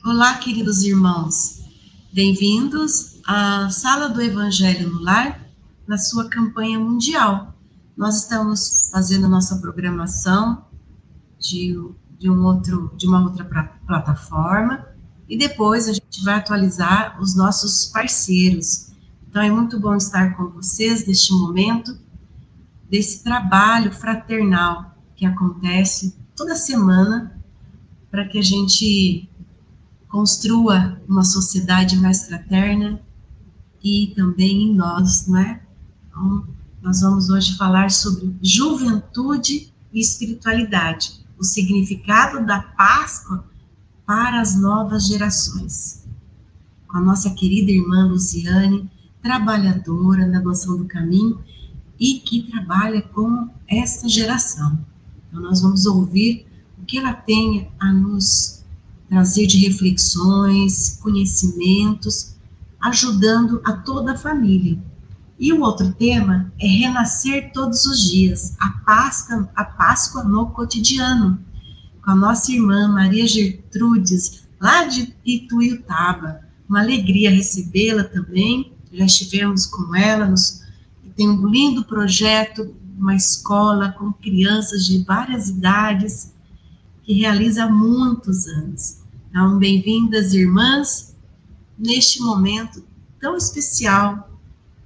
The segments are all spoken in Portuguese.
Olá, queridos irmãos. Bem-vindos à Sala do Evangelho no Lar, na sua campanha mundial. Nós estamos fazendo a nossa programação de uma outra plataforma e depois a gente vai atualizar os nossos parceiros. Então é muito bom estar com vocês neste momento, desse trabalho fraternal que acontece toda semana para que a gente construa uma sociedade mais fraterna e também em nós, não é? Então, nós vamos hoje falar sobre juventude e espiritualidade, o significado da Páscoa para as novas gerações. Com a nossa querida irmã Luciane, trabalhadora na Noção do Caminho e que trabalha com esta geração. Então, nós vamos ouvir o que ela tem a nos trazer de reflexões, conhecimentos, ajudando a toda a família. E o outro tema é renascer todos os dias, a Páscoa no cotidiano, com a nossa irmã Maria Gertrudes, lá de Ituiutaba. Uma alegria recebê-la também, já estivemos com ela, tem um lindo projeto, uma escola com crianças de várias idades, que realiza há muitos anos. Então, bem-vindas, irmãs, neste momento tão especial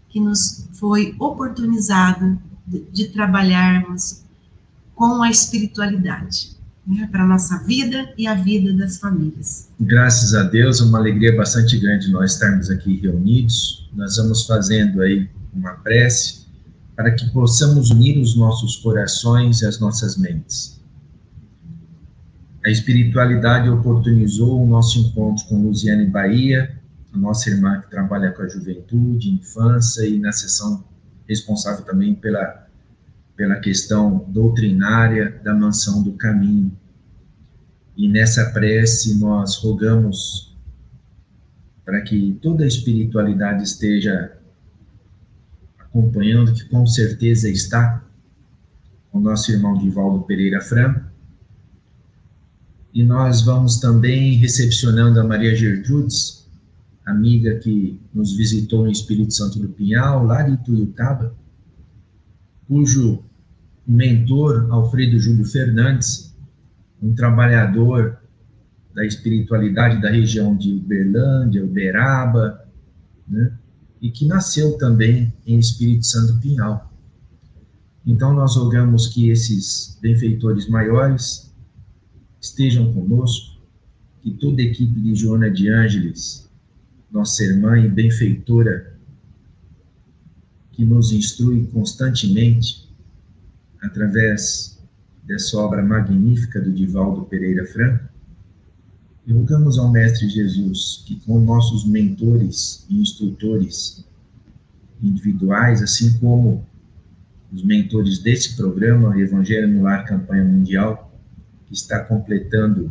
que nos foi oportunizado de trabalharmos com a espiritualidade, né, para a nossa vida e a vida das famílias. Graças a Deus, uma alegria bastante grande nós estarmos aqui reunidos. Nós vamos fazendo aí uma prece para que possamos unir os nossos corações e as nossas mentes. A espiritualidade oportunizou o nosso encontro com Luciane Bahia, a nossa irmã que trabalha com a juventude, infância e na seção responsável também pela questão doutrinária da Mansão do Caminho. E nessa prece nós rogamos para que toda a espiritualidade esteja acompanhando, que com certeza está, o nosso irmão Divaldo Pereira Franco. E nós vamos também recepcionando a Maria Gertrudes, amiga que nos visitou no Espírito Santo do Pinhal, lá de Ituiutaba, cujo mentor, Alfredo Júlio Fernandes, um trabalhador da espiritualidade da região de Uberlândia, Uberaba, né? E que nasceu também em Espírito Santo do Pinhal. Então nós rogamos que esses benfeitores maiores estejam conosco, que toda a equipe de Joana de Ângeles, nossa irmã e benfeitora, que nos instrui constantemente, através dessa obra magnífica do Divaldo Pereira Franco, e rogamos ao Mestre Jesus que com nossos mentores e instrutores individuais, assim como os mentores desse programa, Evangelho no Lar Campanha Mundial, que está completando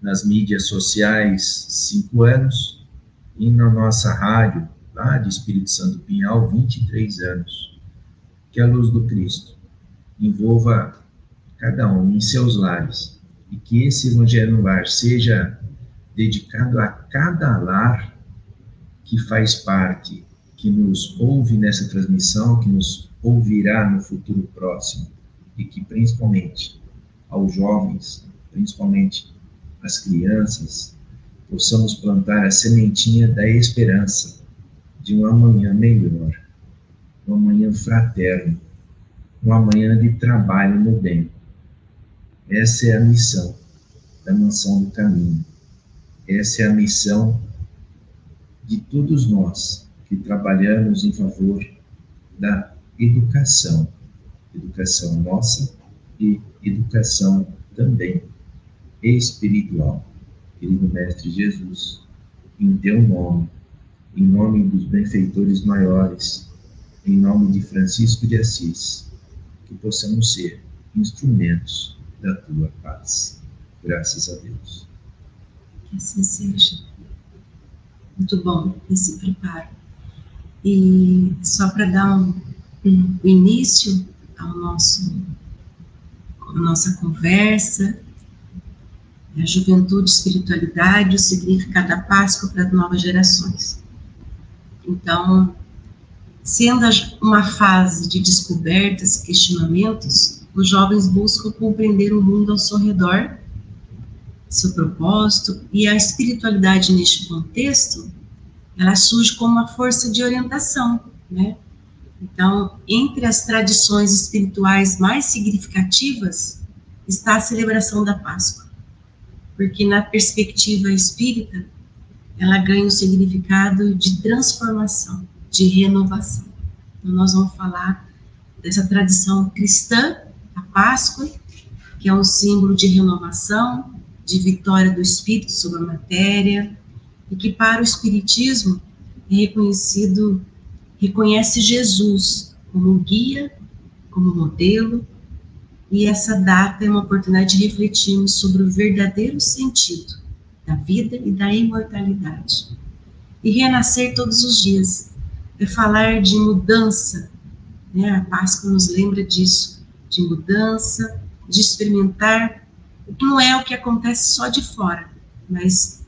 nas mídias sociais 5 anos, e na nossa rádio, lá de Espírito Santo Pinhal, 23 anos. Que a luz do Cristo envolva cada um em seus lares, e que esse Evangelho no Lar seja dedicado a cada lar que faz parte, que nos ouve nessa transmissão, que nos ouvirá no futuro próximo, e que principalmente aos jovens, principalmente às crianças, possamos plantar a sementinha da esperança de um amanhã melhor, um amanhã fraterno, um amanhã de trabalho no bem. Essa é a missão da Mansão do Caminho. Essa é a missão de todos nós que trabalhamos em favor da educação nossa e educação também espiritual. Querido Mestre Jesus, em teu nome, em nome dos benfeitores maiores, em nome de Francisco de Assis, que possamos ser instrumentos da tua paz. Graças a Deus. Que assim seja. Muito bom esse preparo. E só para dar um início à nossa conversa, A juventude, espiritualidade, o significado da Páscoa para as novas gerações. Então, sendo uma fase de descobertas e questionamentos, os jovens buscam compreender o mundo ao seu redor, seu propósito, e a espiritualidade neste contexto, ela surge como uma força de orientação, né? Então, entre as tradições espirituais mais significativas está a celebração da Páscoa, porque na perspectiva espírita, ela ganha um significado de transformação, de renovação. Então, nós vamos falar dessa tradição cristã, a Páscoa, que é um símbolo de renovação, de vitória do espírito sobre a matéria, e que para o espiritismo é reconhece Jesus como guia, como modelo, e essa data é uma oportunidade de refletirmos sobre o verdadeiro sentido da vida e da imortalidade. E renascer todos os dias, é falar de mudança, né? A Páscoa nos lembra disso, de mudança, de experimentar, não é o que acontece só de fora, mas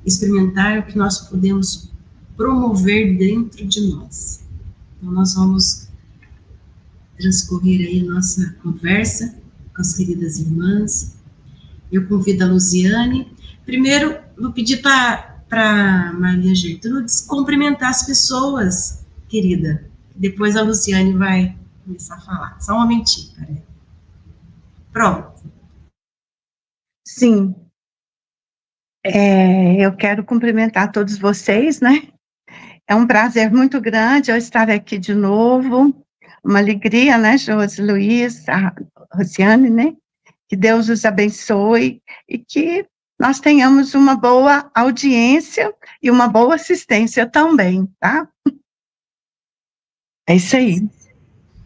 experimentar o que nós podemos promover dentro de nós. Então, nós vamos transcorrer aí a nossa conversa com as queridas irmãs. Eu convido a Luziane. Primeiro, vou pedir para Maria Gertrudes cumprimentar as pessoas, querida. Depois a Luziane vai começar a falar. Só um momentinho, peraí. Pronto. Sim. Eu quero cumprimentar todos vocês, né? É um prazer muito grande eu estar aqui de novo. Uma alegria, né, Josi, Luiz, a Rosiane, né? Que Deus os abençoe e que nós tenhamos uma boa audiência e uma boa assistência também, tá? É isso aí.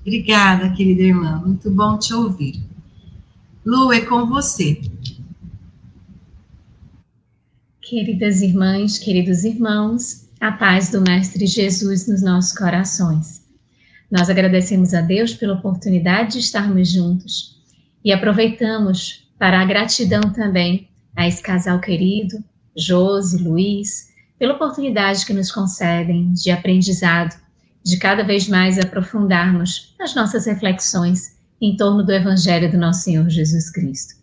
Obrigada, querida irmã. Muito bom te ouvir. Lu, é com você. Queridas irmãs, queridos irmãos, a paz do Mestre Jesus nos nossos corações. Nós agradecemos a Deus pela oportunidade de estarmos juntos e aproveitamos para a gratidão também a esse casal querido, Josi, Luiz, pela oportunidade que nos concedem de aprendizado, de cada vez mais aprofundarmos as nossas reflexões em torno do Evangelho do nosso Senhor Jesus Cristo.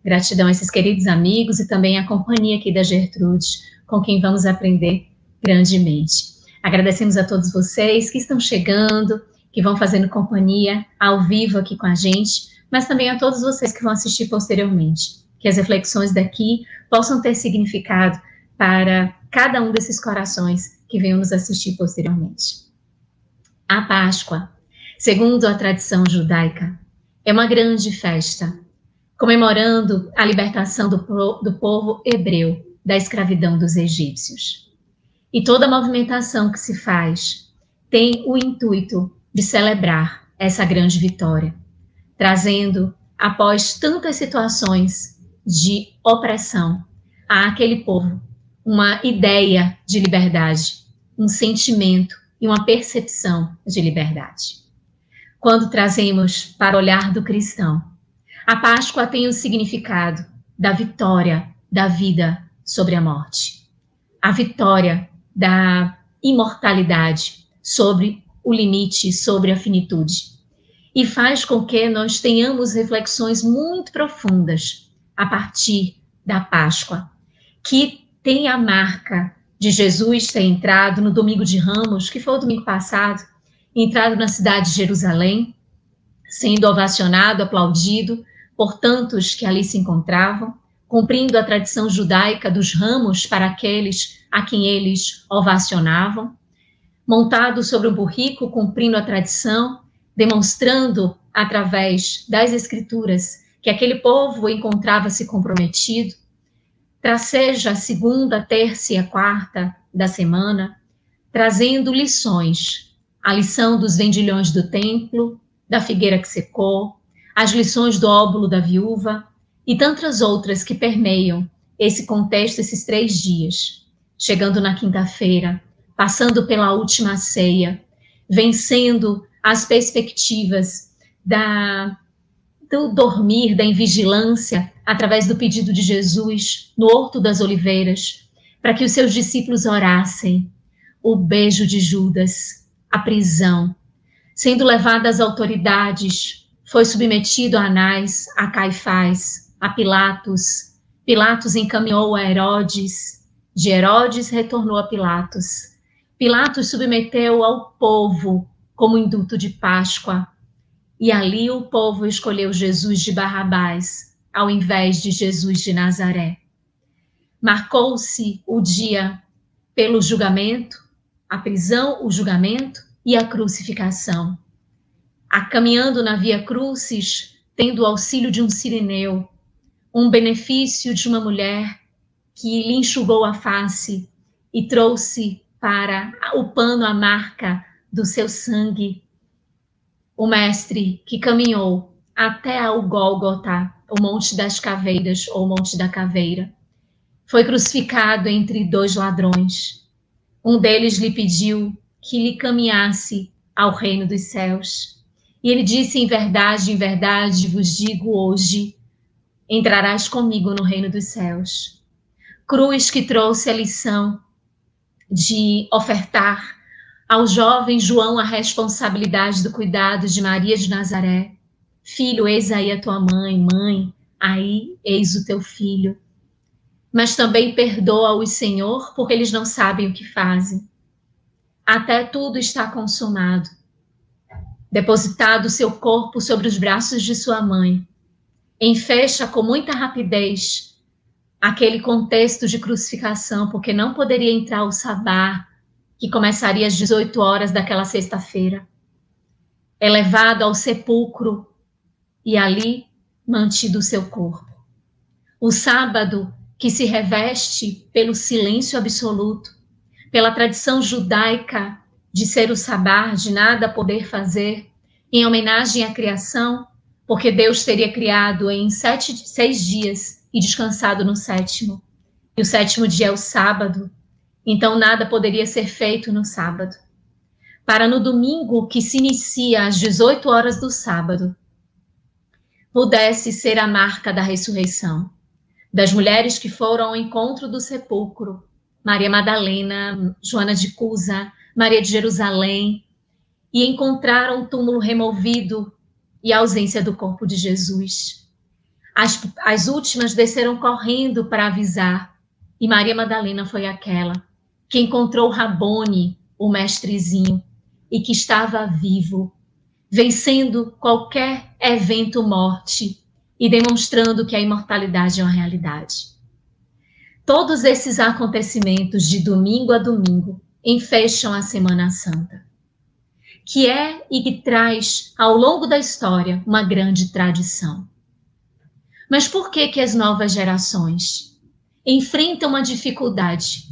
Gratidão a esses queridos amigos e também a companhia aqui da Gertrude, com quem vamos aprender grandemente. Agradecemos a todos vocês que estão chegando, que vão fazendo companhia ao vivo aqui com a gente, mas também a todos vocês que vão assistir posteriormente. Que as reflexões daqui possam ter significado para cada um desses corações que venham nos assistir posteriormente. A Páscoa, segundo a tradição judaica, é uma grande festa, comemorando a libertação do povo hebreu da escravidão dos egípcios. E toda a movimentação que se faz tem o intuito de celebrar essa grande vitória, trazendo, após tantas situações de opressão, àquele povo uma ideia de liberdade, um sentimento e uma percepção de liberdade. Quando trazemos para o olhar do cristão, a Páscoa tem o significado da vitória da vida sobre a morte, a vitória da imortalidade sobre o limite, sobre a finitude, e faz com que nós tenhamos reflexões muito profundas a partir da Páscoa, que tem a marca de Jesus ter entrado no domingo de Ramos, que foi o domingo passado, entrado na cidade de Jerusalém, sendo ovacionado, aplaudido por tantos que ali se encontravam, cumprindo a tradição judaica dos ramos para aqueles a quem eles ovacionavam, montado sobre um burrico, cumprindo a tradição, demonstrando através das escrituras que aquele povo encontrava-se comprometido, seja a segunda, terça e a quarta da semana, trazendo lições, a lição dos vendilhões do templo, da figueira que secou, as lições do óbolo da viúva e tantas outras que permeiam esse contexto, esses 3 dias, chegando na quinta-feira, passando pela última ceia, vencendo as perspectivas do dormir, da invigilância, através do pedido de Jesus no Horto das Oliveiras, para que os seus discípulos orassem, o beijo de Judas, a prisão, sendo levado às autoridades, foi submetido a Anás, a Caifás, a Pilatos. Pilatos encaminhou a Herodes, de Herodes retornou a Pilatos. Pilatos submeteu ao povo como indulto de Páscoa, e ali o povo escolheu Jesus de Barrabás, ao invés de Jesus de Nazaré. Marcou-se o dia pelo julgamento, a prisão, o julgamento e a crucificação. Caminhando na Via Crucis, tendo o auxílio de um sirineu, um benefício de uma mulher que lhe enxugou a face e trouxe para o pano a marca do seu sangue. O mestre que caminhou até o Gólgota, o Monte das Caveiras, ou Monte da Caveira, foi crucificado entre dois ladrões. Um deles lhe pediu que lhe caminhasse ao reino dos céus. E ele disse, em verdade vos digo hoje, entrarás comigo no reino dos céus. Cruz que trouxe a lição de ofertar ao jovem João a responsabilidade do cuidado de Maria de Nazaré. Filho, eis aí a tua mãe, mãe, aí eis o teu filho. Mas também perdoa-os, Senhor, porque eles não sabem o que fazem. Até tudo está consumado. Depositado o seu corpo sobre os braços de sua mãe, enfecha com muita rapidez aquele contexto de crucificação, porque não poderia entrar o sabá, que começaria às 18 horas daquela sexta-feira. É levado ao sepulcro e ali mantido o seu corpo. O sábado, que se reveste pelo silêncio absoluto, pela tradição judaica de ser o sabá, de nada poder fazer, em homenagem à criação, porque Deus teria criado em 6 dias e descansado no 7º. E o 7º dia é o sábado, então nada poderia ser feito no sábado. Para no domingo, que se inicia às 18 horas do sábado, pudesse ser a marca da ressurreição. Das mulheres que foram ao encontro do sepulcro, Maria Madalena, Joana de Cusa, Maria de Jerusalém, e encontraram o túmulo removido e a ausência do corpo de Jesus. As últimas desceram correndo para avisar, e Maria Madalena foi aquela que encontrou Rabone, o mestrezinho, e que estava vivo, vencendo qualquer evento morte e demonstrando que a imortalidade é uma realidade. Todos esses acontecimentos de domingo a domingo enfecham a Semana Santa, que é e que traz ao longo da história uma grande tradição. Mas por que as novas gerações enfrentam uma dificuldade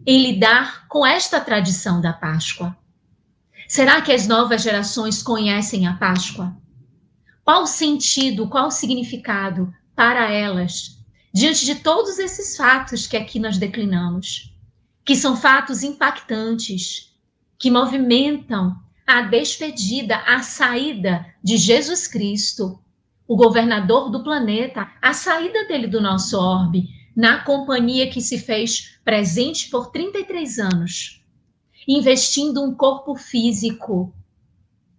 em lidar com esta tradição da Páscoa? Será que as novas gerações conhecem a Páscoa? Qual o sentido, qual o significado para elas, diante de todos esses fatos que aqui nós declinamos, que são fatos impactantes, que movimentam a despedida, a saída de Jesus Cristo, o governador do planeta, a saída dele do nosso orbe, na companhia que se fez presente por 33 anos, investindo um corpo físico,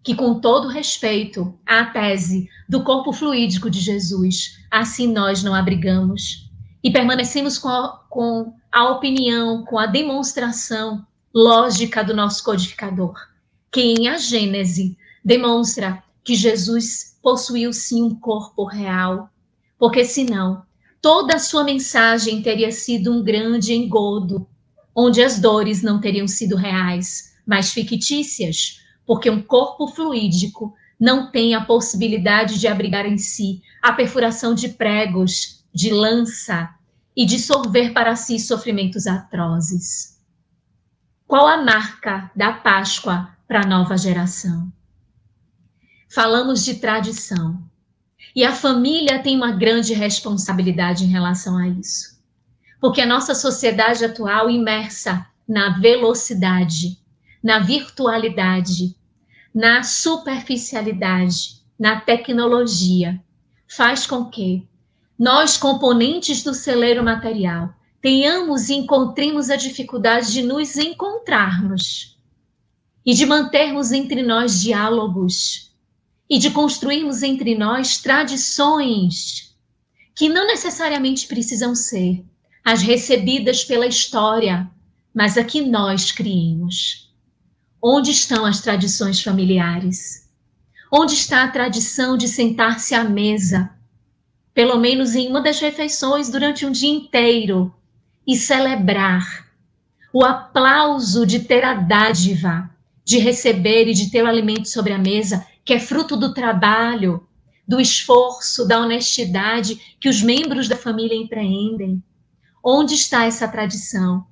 que com todo respeito à tese do corpo fluídico de Jesus, assim nós não abrigamos e permanecemos com a opinião, com a demonstração lógica do nosso codificador, que em a Gênese demonstra que Jesus possuiu sim um corpo real, porque senão toda a sua mensagem teria sido um grande engodo, onde as dores não teriam sido reais, mas fictícias, porque um corpo fluídico não tem a possibilidade de abrigar em si a perfuração de pregos, de lança e de sorver para si sofrimentos atrozes. Qual a marca da Páscoa para a nova geração? Falamos de tradição, e a família tem uma grande responsabilidade em relação a isso, porque a nossa sociedade atual, imersa na velocidade, na virtualidade, na superficialidade, na tecnologia, faz com que nós, componentes do celeiro material, tenhamos e encontremos a dificuldade de nos encontrarmos e de mantermos entre nós diálogos e de construirmos entre nós tradições que não necessariamente precisam ser as recebidas pela história, mas a que nós criemos. Onde estão as tradições familiares? Onde está a tradição de sentar-se à mesa, pelo menos em uma das refeições durante um dia inteiro, e celebrar o aplauso de ter a dádiva, de receber e de ter o alimento sobre a mesa, que é fruto do trabalho, do esforço, da honestidade que os membros da família empreendem? Onde está essa tradição?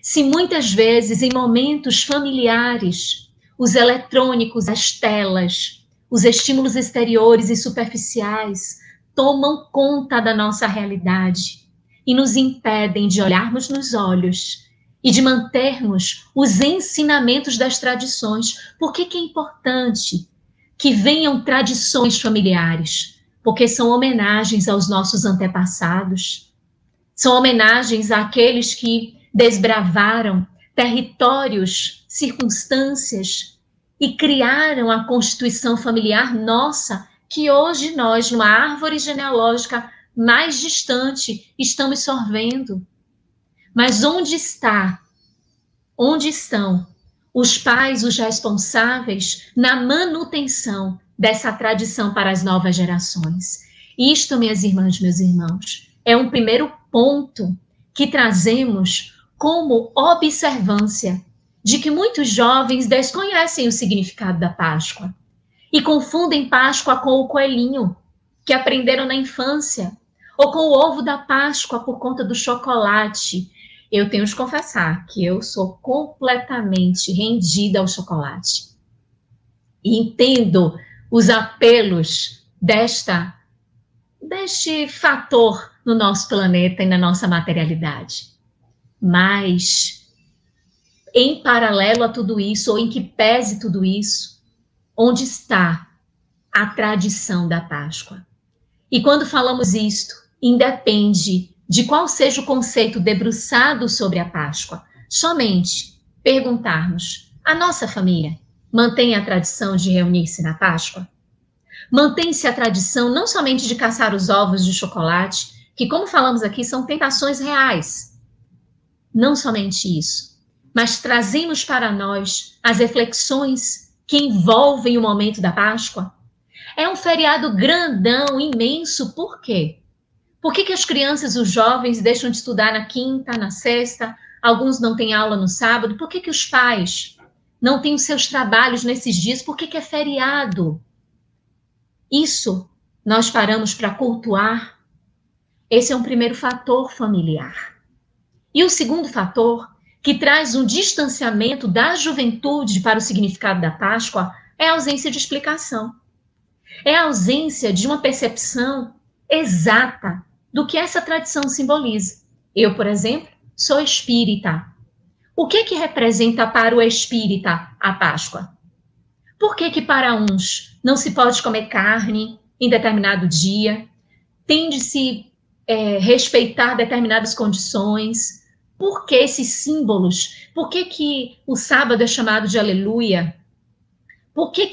Se muitas vezes, em momentos familiares, os eletrônicos, as telas, os estímulos exteriores e superficiais tomam conta da nossa realidade e nos impedem de olharmos nos olhos e de mantermos os ensinamentos das tradições. Por que é importante que venham tradições familiares? Porque são homenagens aos nossos antepassados, são homenagens àqueles que desbravaram territórios, circunstâncias e criaram a constituição familiar nossa, que hoje nós, numa árvore genealógica mais distante, estamos sorvendo. Mas onde estão os pais, os responsáveis na manutenção dessa tradição para as novas gerações? Isto, minhas irmãs, meus irmãos, é um primeiro ponto que trazemos como observância de que muitos jovens desconhecem o significado da Páscoa e confundem Páscoa com o coelhinho que aprenderam na infância, ou com o ovo da Páscoa por conta do chocolate. Eu tenho de confessar que eu sou completamente rendida ao chocolate. E entendo os apelos deste fator no nosso planeta e na nossa materialidade. Mas, em paralelo a tudo isso, ou em que pese tudo isso, onde está a tradição da Páscoa? E quando falamos isto, independe de qual seja o conceito debruçado sobre a Páscoa, somente perguntarmos: a nossa família mantém a tradição de reunir-se na Páscoa? Mantém-se a tradição não somente de caçar os ovos de chocolate, que, como falamos aqui, são tentações reais. Não somente isso, mas trazemos para nós as reflexões que envolvem o momento da Páscoa. É um feriado grandão, imenso, por quê? Por que as crianças e os jovens deixam de estudar na quinta, na sexta, alguns não têm aula no sábado? Por que os pais não têm os seus trabalhos nesses dias? Por que é feriado? Isso nós paramos para cultuar. Esse é um primeiro fator familiar. E o segundo fator, que traz um distanciamento da juventude para o significado da Páscoa, é a ausência de explicação. É a ausência de uma percepção exata do que essa tradição simboliza. Eu, por exemplo, sou espírita. O que representa para o espírita a Páscoa? Por que para uns não se pode comer carne em determinado dia? Tem de se respeitar determinadas condições? Por que esses símbolos? Por que o sábado é chamado de aleluia? Por que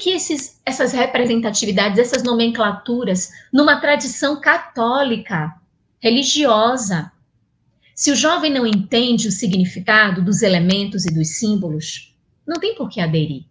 essas representatividades, essas nomenclaturas, numa tradição católica, religiosa? Se o jovem não entende o significado dos elementos e dos símbolos, não tem por que aderir.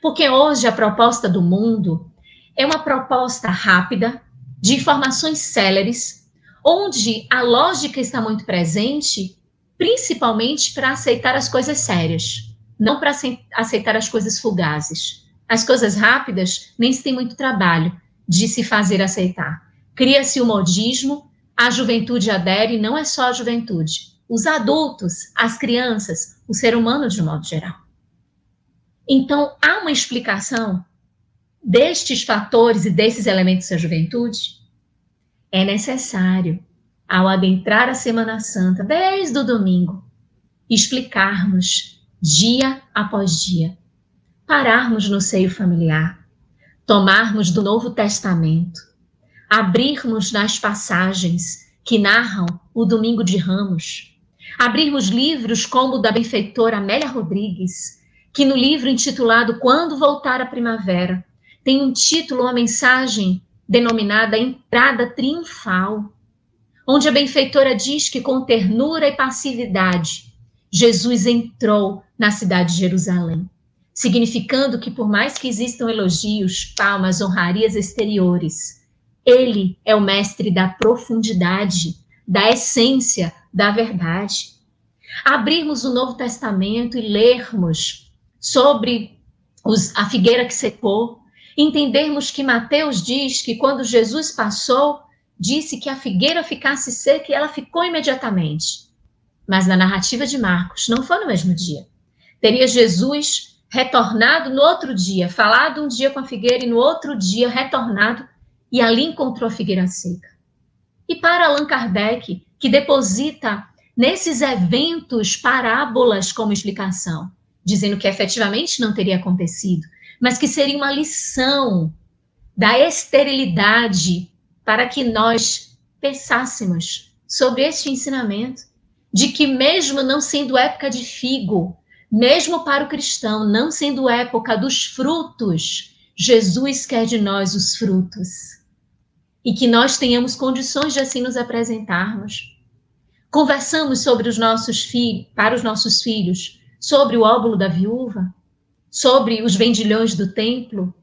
Porque hoje a proposta do mundo é uma proposta rápida, de informações céleres, onde a lógica está muito presente, principalmente para aceitar as coisas sérias, não para aceitar as coisas fugazes. As coisas rápidas nem se tem muito trabalho de se fazer aceitar. Cria-se o modismo, a juventude adere, e não é só a juventude. Os adultos, as crianças, o ser humano de um modo geral. Então, há uma explicação destes fatores e desses elementos da juventude? É necessário, ao adentrar a Semana Santa, desde o domingo, explicarmos dia após dia, pararmos no seio familiar, tomarmos do Novo Testamento, abrirmos nas passagens que narram o Domingo de Ramos, abrirmos livros como o da benfeitora Amélia Rodrigues, que no livro intitulado Quando Voltar a Primavera, tem um título, uma mensagem denominada Entrada Triunfal, onde a benfeitora diz que com ternura e passividade, Jesus entrou na cidade de Jerusalém, significando que por mais que existam elogios, palmas, honrarias exteriores, ele é o mestre da profundidade, da essência, da verdade. Abrirmos o Novo Testamento e lermos sobre a figueira que secou, entendermos que Mateus diz que quando Jesus passou, disse que a figueira ficasse seca e ela ficou imediatamente. Mas na narrativa de Marcos, não foi no mesmo dia. Teria Jesus retornado no outro dia, falado um dia com a figueira e no outro dia retornado e ali encontrou a figueira seca. E para Allan Kardec, que deposita nesses eventos parábolas como explicação, dizendo que efetivamente não teria acontecido, mas que seria uma lição da esterilidade para que nós pensássemos sobre este ensinamento, de que mesmo não sendo época de figo, mesmo para o cristão, não sendo época dos frutos, Jesus quer de nós os frutos. E que nós tenhamos condições de assim nos apresentarmos. Conversamos sobre os nossos filhos, para os nossos filhos, sobre o óbolo da viúva, sobre os vendilhões do templo,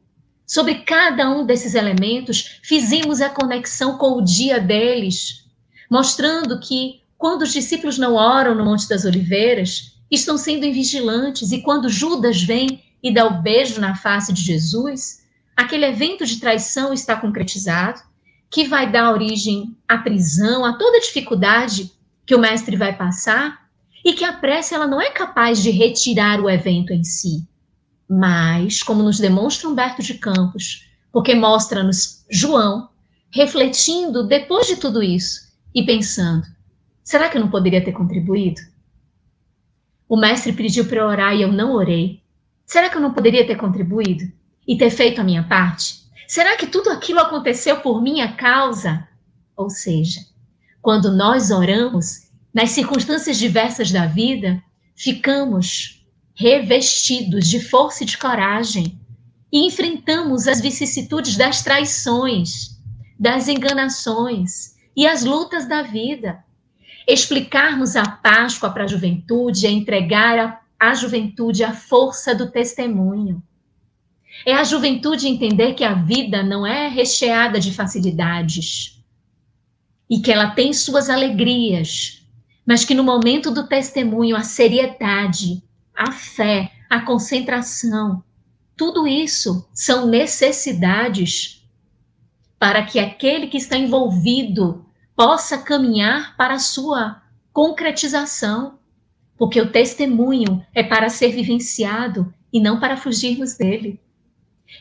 sobre cada um desses elementos, fizemos a conexão com o dia deles, mostrando que quando os discípulos não oram no Monte das Oliveiras, estão sendo invigilantes, e quando Judas vem e dá o beijo na face de Jesus, aquele evento de traição está concretizado, que vai dar origem à prisão, a toda a dificuldade que o mestre vai passar, e que a prece ela não é capaz de retirar o evento em si. Mas, como nos demonstra Humberto de Campos, porque mostra-nos João, refletindo depois de tudo isso e pensando, será que eu não poderia ter contribuído? O mestre pediu para eu orar e eu não orei. Será que eu não poderia ter contribuído e ter feito a minha parte? Será que tudo aquilo aconteceu por minha causa? Ou seja, quando nós oramos, nas circunstâncias diversas da vida, ficamos revestidos de força e de coragem e enfrentamos as vicissitudes das traições, das enganações e as lutas da vida. Explicarmos a Páscoa para a juventude é entregar à juventude a força do testemunho. É a juventude entender que a vida não é recheada de facilidades e que ela tem suas alegrias, mas que no momento do testemunho a seriedade, a fé, a concentração, tudo isso são necessidades para que aquele que está envolvido possa caminhar para a sua concretização, porque o testemunho é para ser vivenciado e não para fugirmos dele.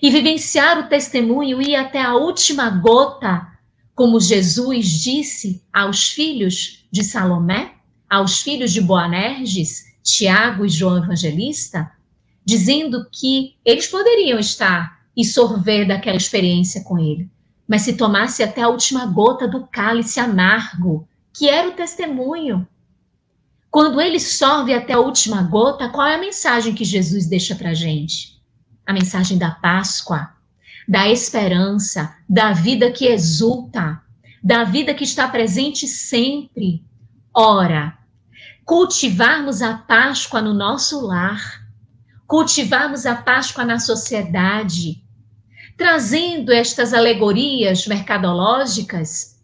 E vivenciar o testemunho e ir até a última gota, como Jesus disse aos filhos de Salomé, aos filhos de Boanerges, Tiago e João Evangelista, dizendo que eles poderiam estar e sorver daquela experiência com ele, mas se tomasse até a última gota do cálice amargo, que era o testemunho. Quando ele sorve até a última gota, qual é a mensagem que Jesus deixa para a gente? A mensagem da Páscoa, da esperança, da vida que exulta, da vida que está presente sempre. Ora, cultivarmos a Páscoa no nosso lar, cultivarmos a Páscoa na sociedade, trazendo estas alegorias mercadológicas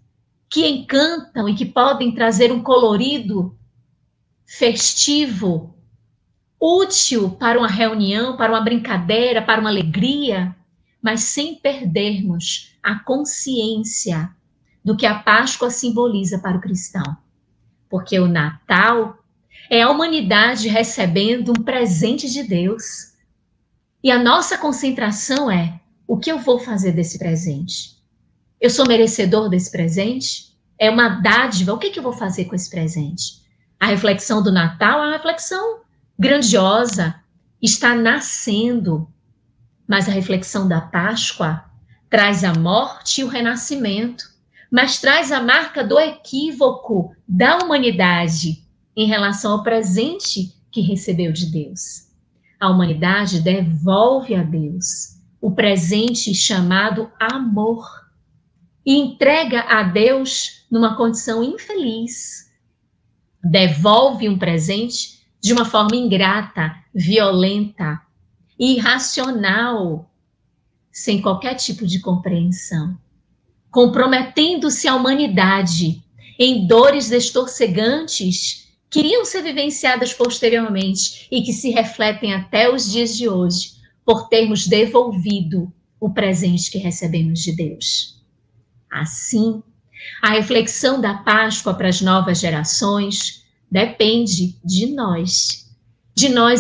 que encantam e que podem trazer um colorido festivo, útil para uma reunião, para uma brincadeira, para uma alegria, mas sem perdermos a consciência do que a Páscoa simboliza para o cristão. Porque o Natal é a humanidade recebendo um presente de Deus. E a nossa concentração é: o que eu vou fazer desse presente? Eu sou merecedor desse presente? É uma dádiva, o que eu vou fazer com esse presente? A reflexão do Natal é uma reflexão grandiosa, está nascendo. Mas a reflexão da Páscoa traz a morte e o renascimento, mas traz a marca do equívoco da humanidade em relação ao presente que recebeu de Deus. A humanidade devolve a Deus o presente chamado amor e entrega a Deus numa condição infeliz. Devolve um presente de uma forma ingrata, violenta, irracional, sem qualquer tipo de compreensão, comprometendo-se a humanidade em dores destorcegantes que iriam ser vivenciadas posteriormente e que se refletem até os dias de hoje, por termos devolvido o presente que recebemos de Deus. Assim, a reflexão da Páscoa para as novas gerações depende de nós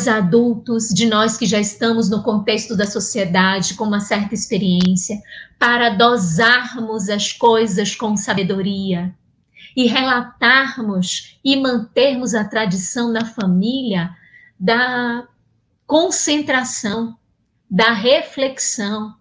adultos, de nós que já estamos no contexto da sociedade com uma certa experiência, para dosarmos as coisas com sabedoria e relatarmos e mantermos a tradição da família da concentração, da reflexão,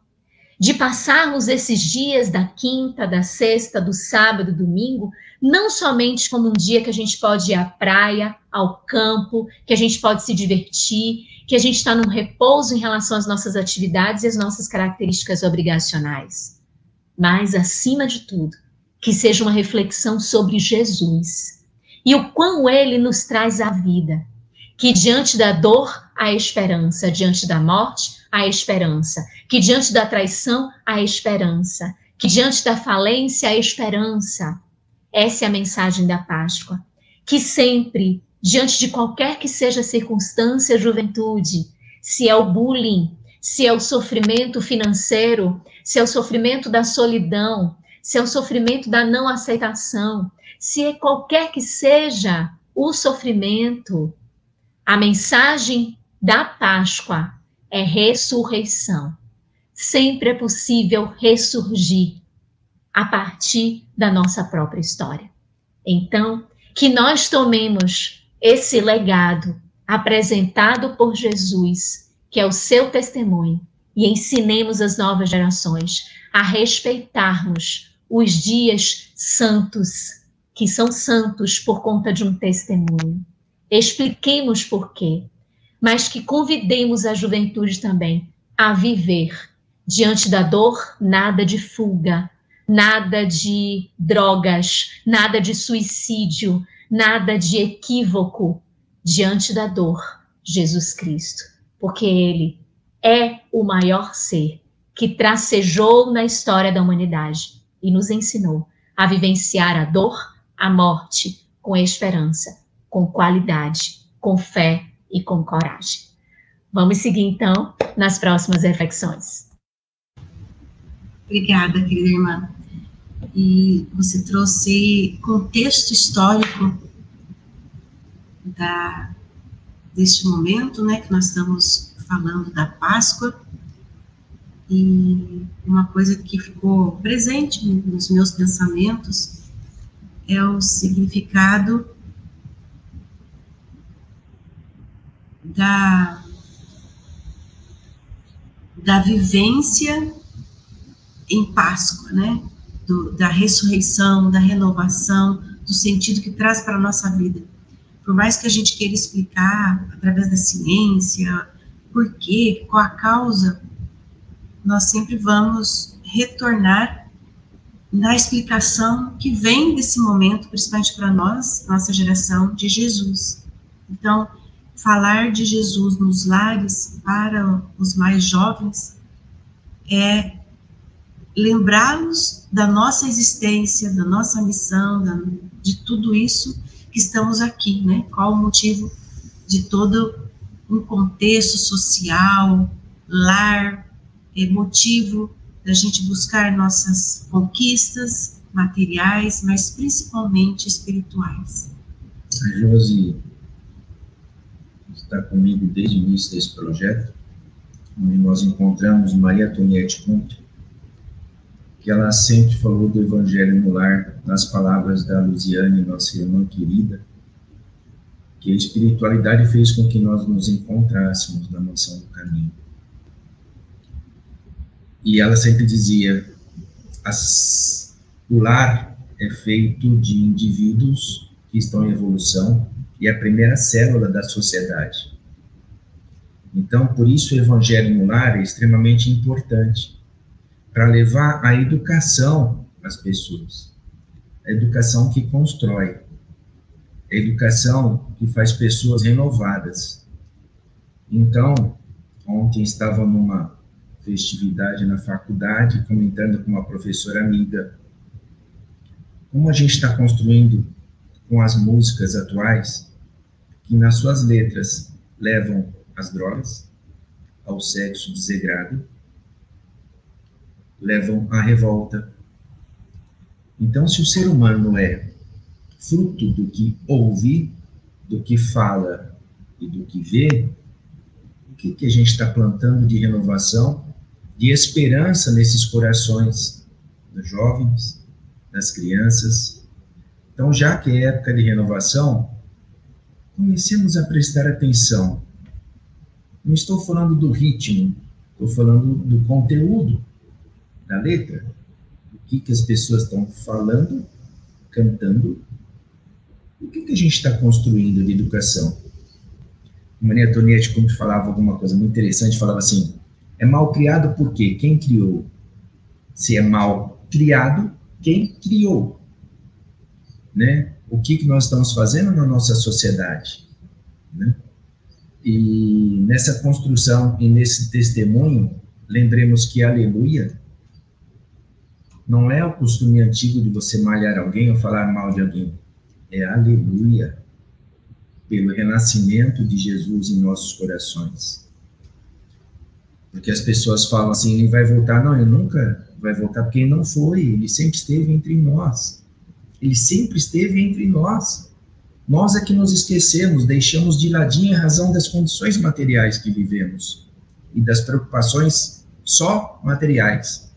de passarmos esses dias da quinta, da sexta, do sábado, domingo, não somente como um dia que a gente pode ir à praia, ao campo, que a gente pode se divertir, que a gente está num repouso em relação às nossas atividades e às nossas características obrigacionais. Mas, acima de tudo, que seja uma reflexão sobre Jesus e o quão ele nos traz a vida, que diante da dor, há esperança, diante da morte, há esperança, que diante da traição, há esperança, que diante da falência, há esperança. Essa é a mensagem da Páscoa. Que sempre, diante de qualquer que seja a circunstância, juventude, se é o bullying, se é o sofrimento financeiro, se é o sofrimento da solidão, se é o sofrimento da não aceitação, se é qualquer que seja o sofrimento, a mensagem da Páscoa é ressurreição. Sempre é possível ressurgir a partir da nossa própria história. Então, que nós tomemos esse legado apresentado por Jesus, que é o seu testemunho, e ensinemos as novas gerações a respeitarmos os dias santos, que são santos por conta de um testemunho. Expliquemos por quê, mas que convidemos a juventude também a viver diante da dor, nada de fuga, nada de drogas, nada de suicídio, nada de equívoco. Diante da dor, Jesus Cristo, porque ele é o maior ser que tracejou na história da humanidade e nos ensinou a vivenciar a dor, a morte, com esperança, com qualidade, com fé e com coragem. Vamos seguir, então, nas próximas reflexões. Obrigada, querida irmã. E você trouxe contexto histórico deste momento, né, que nós estamos falando da Páscoa, e uma coisa que ficou presente nos meus pensamentos é o significado da vivência em Páscoa, né, da ressurreição, da renovação, do sentido que traz para a nossa vida. Por mais que a gente queira explicar através da ciência, por quê, qual a causa, nós sempre vamos retornar na explicação que vem desse momento, principalmente para nós, nossa geração, de Jesus. Então, falar de Jesus nos lares para os mais jovens é lembrá-los da nossa existência, da nossa missão, de tudo isso que estamos aqui, né? Qual o motivo de todo um contexto social, lar, motivo da gente buscar nossas conquistas materiais, mas principalmente espirituais. A Josi está comigo desde o início desse projeto, onde nós encontramos Maria Antoniette Conte, que ela sempre falou do Evangelho no lar, nas palavras da Luziane, nossa irmã querida, que a espiritualidade fez com que nós nos encontrássemos na mansão do caminho. E ela sempre dizia, o lar é feito de indivíduos que estão em evolução e é a primeira célula da sociedade. Então, por isso o evangelho no lar é extremamente importante, para levar a educação às pessoas. A educação que constrói, a educação que faz pessoas renovadas. Então, ontem estava numa festividade na faculdade, comentando com uma professora amiga, como a gente está construindo com as músicas atuais, que nas suas letras levam às drogas, ao sexo desregrado, levam à revolta. Então, se o ser humano é fruto do que ouve, do que fala e do que vê, o que a gente está plantando de renovação, de esperança nesses corações dos jovens, das crianças? Então, já que é época de renovação, comecemos a prestar atenção. Não estou falando do ritmo, estou falando do conteúdo da letra. O que as pessoas estão falando, cantando, o que a gente está construindo de educação? Maria Antonieta, quando falava alguma coisa muito interessante, falava assim, é mal criado por quê? Quem criou? Se é mal criado, quem criou? Né? O que nós estamos fazendo na nossa sociedade? Né? E nessa construção e nesse testemunho, lembremos que aleluia não é o costume antigo de você malhar alguém ou falar mal de alguém. É aleluia pelo renascimento de Jesus em nossos corações. Porque as pessoas falam assim, ele vai voltar. Não, ele nunca vai voltar, porque ele não foi. Ele sempre esteve entre nós. Ele sempre esteve entre nós. Nós é que nos esquecemos, deixamos de ladinho a razão das condições materiais que vivemos e das preocupações só materiais.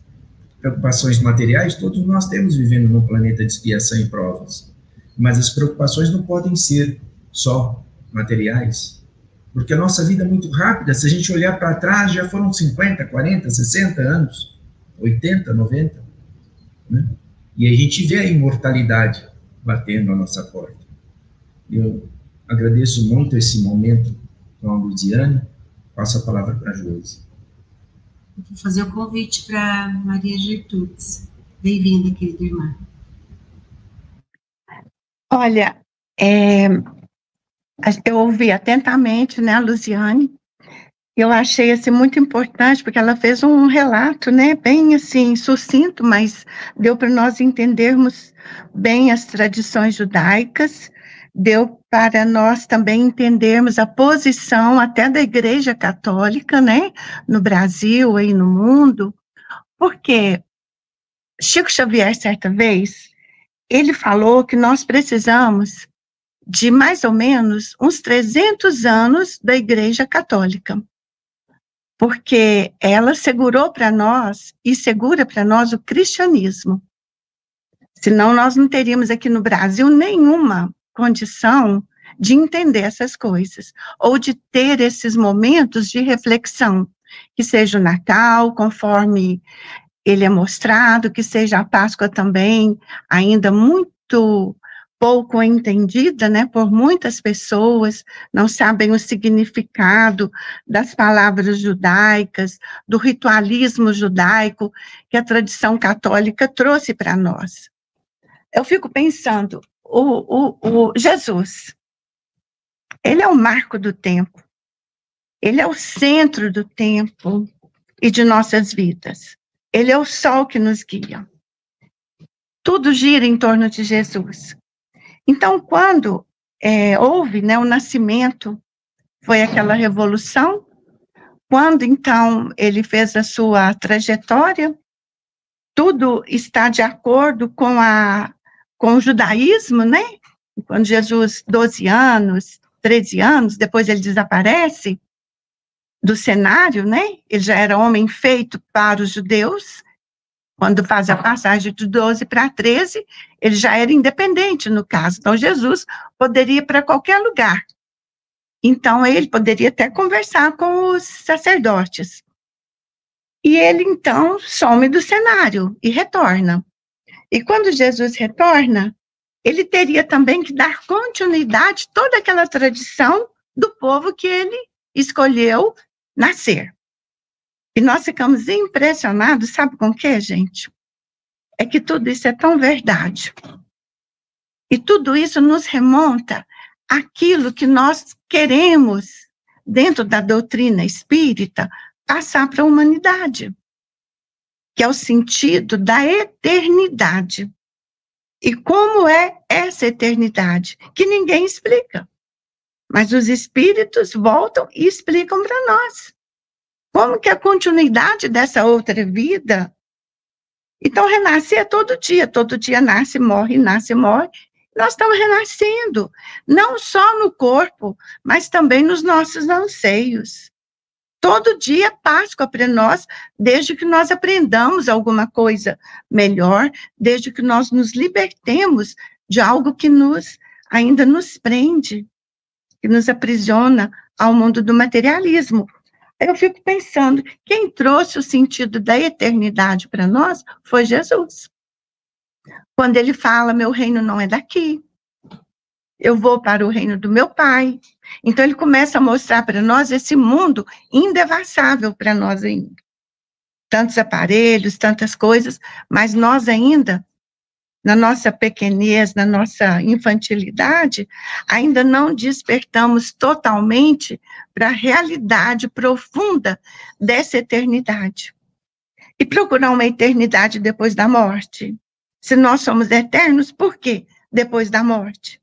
Preocupações materiais, todos nós temos vivendo num planeta de expiação e provas. Mas as preocupações não podem ser só materiais, porque a nossa vida é muito rápida. Se a gente olhar para trás, já foram 50, 40, 60 anos, 80, 90, né? E a gente vê a imortalidade batendo à nossa porta. Eu agradeço muito esse momento com a Luziane. Passo a palavra para a Josi. Vou fazer o convite para Maria Gertrudes. Bem-vinda, querida irmã. Olha, eu ouvi atentamente, né, a Luziane. Eu achei assim, muito importante, porque ela fez um relato, né, bem assim, sucinto, mas deu para nós entendermos bem as tradições judaicas, deu para nós também entendermos a posição até da Igreja Católica, né, no Brasil e no mundo, porque Chico Xavier, certa vez, ele falou que nós precisamos de mais ou menos uns 300 anos da Igreja Católica, porque ela segurou para nós e segura para nós o cristianismo. Senão nós não teríamos aqui no Brasil nenhuma condição de entender essas coisas, ou de ter esses momentos de reflexão, que seja o Natal, conforme ele é mostrado, que seja a Páscoa também, ainda muito pouco entendida, né, por muitas pessoas, não sabem o significado das palavras judaicas, do ritualismo judaico que a tradição católica trouxe para nós. Eu fico pensando, o Jesus, ele é o marco do tempo, ele é o centro do tempo e de nossas vidas, ele é o sol que nos guia. Tudo gira em torno de Jesus. Então, quando houve, né, o nascimento, foi aquela revolução, quando, então, ele fez a sua trajetória, tudo está de acordo com o judaísmo, né? Quando Jesus, 12 anos, 13 anos, depois ele desaparece do cenário, né? Ele já era homem feito para os judeus. Quando faz a passagem de 12 para 13, ele já era independente, no caso. Então, Jesus poderia ir para qualquer lugar. Então, ele poderia até conversar com os sacerdotes. E ele, então, some do cenário e retorna. E quando Jesus retorna, ele teria também que dar continuidade a toda aquela tradição do povo que ele escolheu nascer. E nós ficamos impressionados, sabe com o quê, gente? É que tudo isso é tão verdade. E tudo isso nos remonta àquilo que nós queremos, dentro da doutrina espírita, passar para a humanidade, que é o sentido da eternidade. E como é essa eternidade? Que ninguém explica. Mas os espíritos voltam e explicam para nós. Como que é a continuidade dessa outra vida? Então, renascer é todo dia nasce, morre. Nós estamos renascendo, não só no corpo, mas também nos nossos anseios. Todo dia é Páscoa para nós, desde que nós aprendamos alguma coisa melhor, desde que nós nos libertemos de algo que ainda nos prende, que nos aprisiona ao mundo do materialismo. Eu fico pensando, quem trouxe o sentido da eternidade para nós foi Jesus. Quando ele fala, meu reino não é daqui, eu vou para o reino do meu Pai. Então, ele começa a mostrar para nós esse mundo indevassável para nós ainda. Tantos aparelhos, tantas coisas, mas nós ainda, na nossa pequenez, na nossa infantilidade, ainda não despertamos totalmente para a realidade profunda dessa eternidade. E procurar uma eternidade depois da morte. Se nós somos eternos, por quê depois da morte?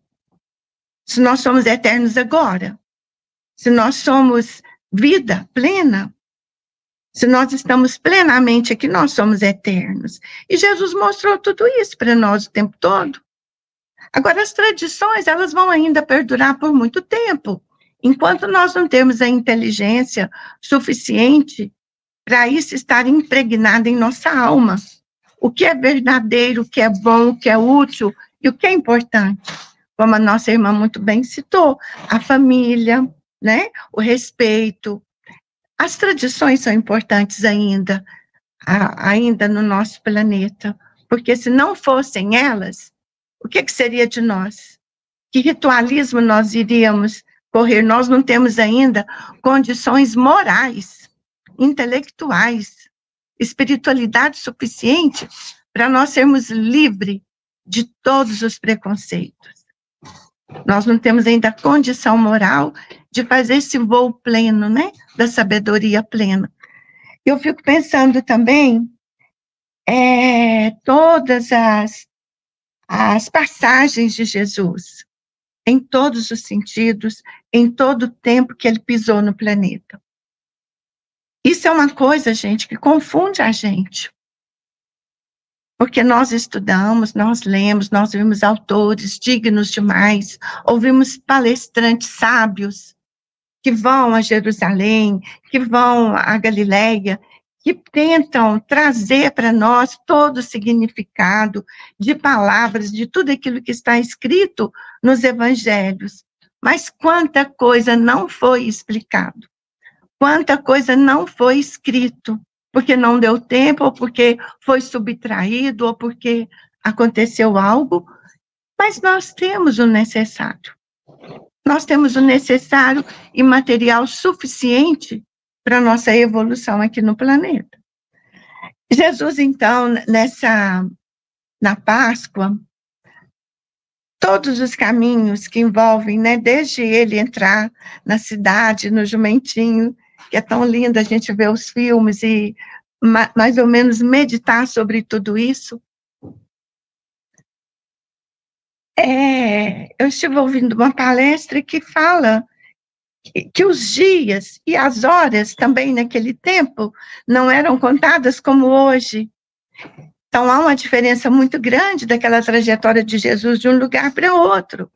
Se nós somos eternos agora, se nós somos vida plena, se nós estamos plenamente aqui, nós somos eternos. E Jesus mostrou tudo isso para nós o tempo todo. Agora, as tradições, elas vão ainda perdurar por muito tempo, enquanto nós não temos a inteligência suficiente para isso estar impregnado em nossa alma. O que é verdadeiro, o que é bom, o que é útil e o que é importante. Como a nossa irmã muito bem citou, a família, né? O respeito. As tradições são importantes ainda no nosso planeta, porque se não fossem elas, o que seria de nós? Que ritualismo nós iríamos correr? Nós não temos ainda condições morais, intelectuais, espiritualidade suficiente para nós sermos livres de todos os preconceitos. Nós não temos ainda a condição moral de fazer esse voo pleno, né, da sabedoria plena. Eu fico pensando também, todas as passagens de Jesus, em todos os sentidos, em todo o tempo que ele pisou no planeta. Isso é uma coisa, gente, que confunde a gente. Porque nós estudamos, nós lemos, nós vimos autores dignos demais, ouvimos palestrantes sábios que vão a Jerusalém, que vão a Galileia, que tentam trazer para nós todo o significado de palavras, de tudo aquilo que está escrito nos evangelhos. Mas quanta coisa não foi explicado, quanta coisa não foi escrito, porque não deu tempo, ou porque foi subtraído, ou porque aconteceu algo, mas nós temos o necessário. Nós temos o necessário e material suficiente para a nossa evolução aqui no planeta. Jesus, então, na Páscoa, todos os caminhos que envolvem, né, desde ele entrar na cidade, no jumentinho, que é tão lindo a gente ver os filmes e mais ou menos meditar sobre tudo isso. Eu estive ouvindo uma palestra que fala que os dias e as horas também naquele tempo não eram contadas como hoje. Então, há uma diferença muito grande daquela trajetória de Jesus de um lugar para outro.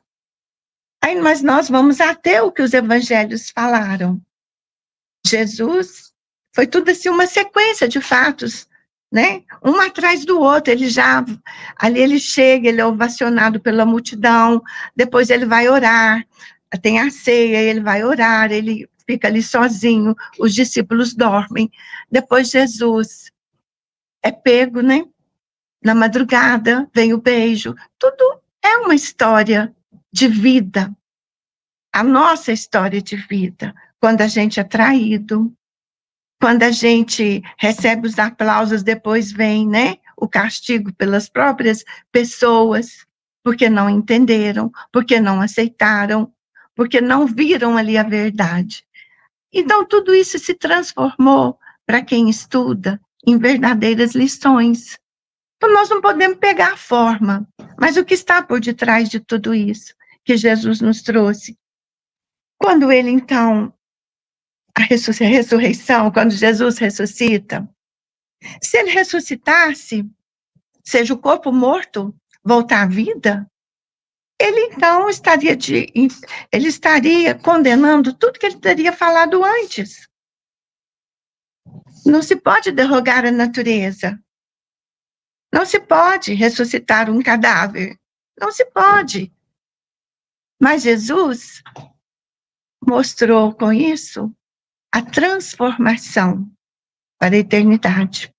Aí, mas nós vamos até o que os evangelhos falaram. Jesus foi tudo assim uma sequência de fatos, né? Um atrás do outro. Ali ele chega, ele é ovacionado pela multidão, depois ele vai orar, tem a ceia, ele vai orar, ele fica ali sozinho, os discípulos dormem. Depois Jesus é pego, né? Na madrugada, vem o beijo. Tudo é uma história de vida. A nossa história de vida. Quando a gente é traído, quando a gente recebe os aplausos, depois vem, né? O castigo pelas próprias pessoas, porque não entenderam, porque não aceitaram, porque não viram ali a verdade. Então, tudo isso se transformou, para quem estuda, em verdadeiras lições. Então, nós não podemos pegar a forma, mas o que está por detrás de tudo isso que Jesus nos trouxe? Quando ele, então, a ressurreição, quando Jesus ressuscita, se ele ressuscitasse, seja o corpo morto voltar à vida, ele então ele estaria condenando tudo que ele teria falado antes. Não se pode derrogar a natureza. Não se pode ressuscitar um cadáver. Não se pode. Mas Jesus mostrou com isso a transformação para a eternidade.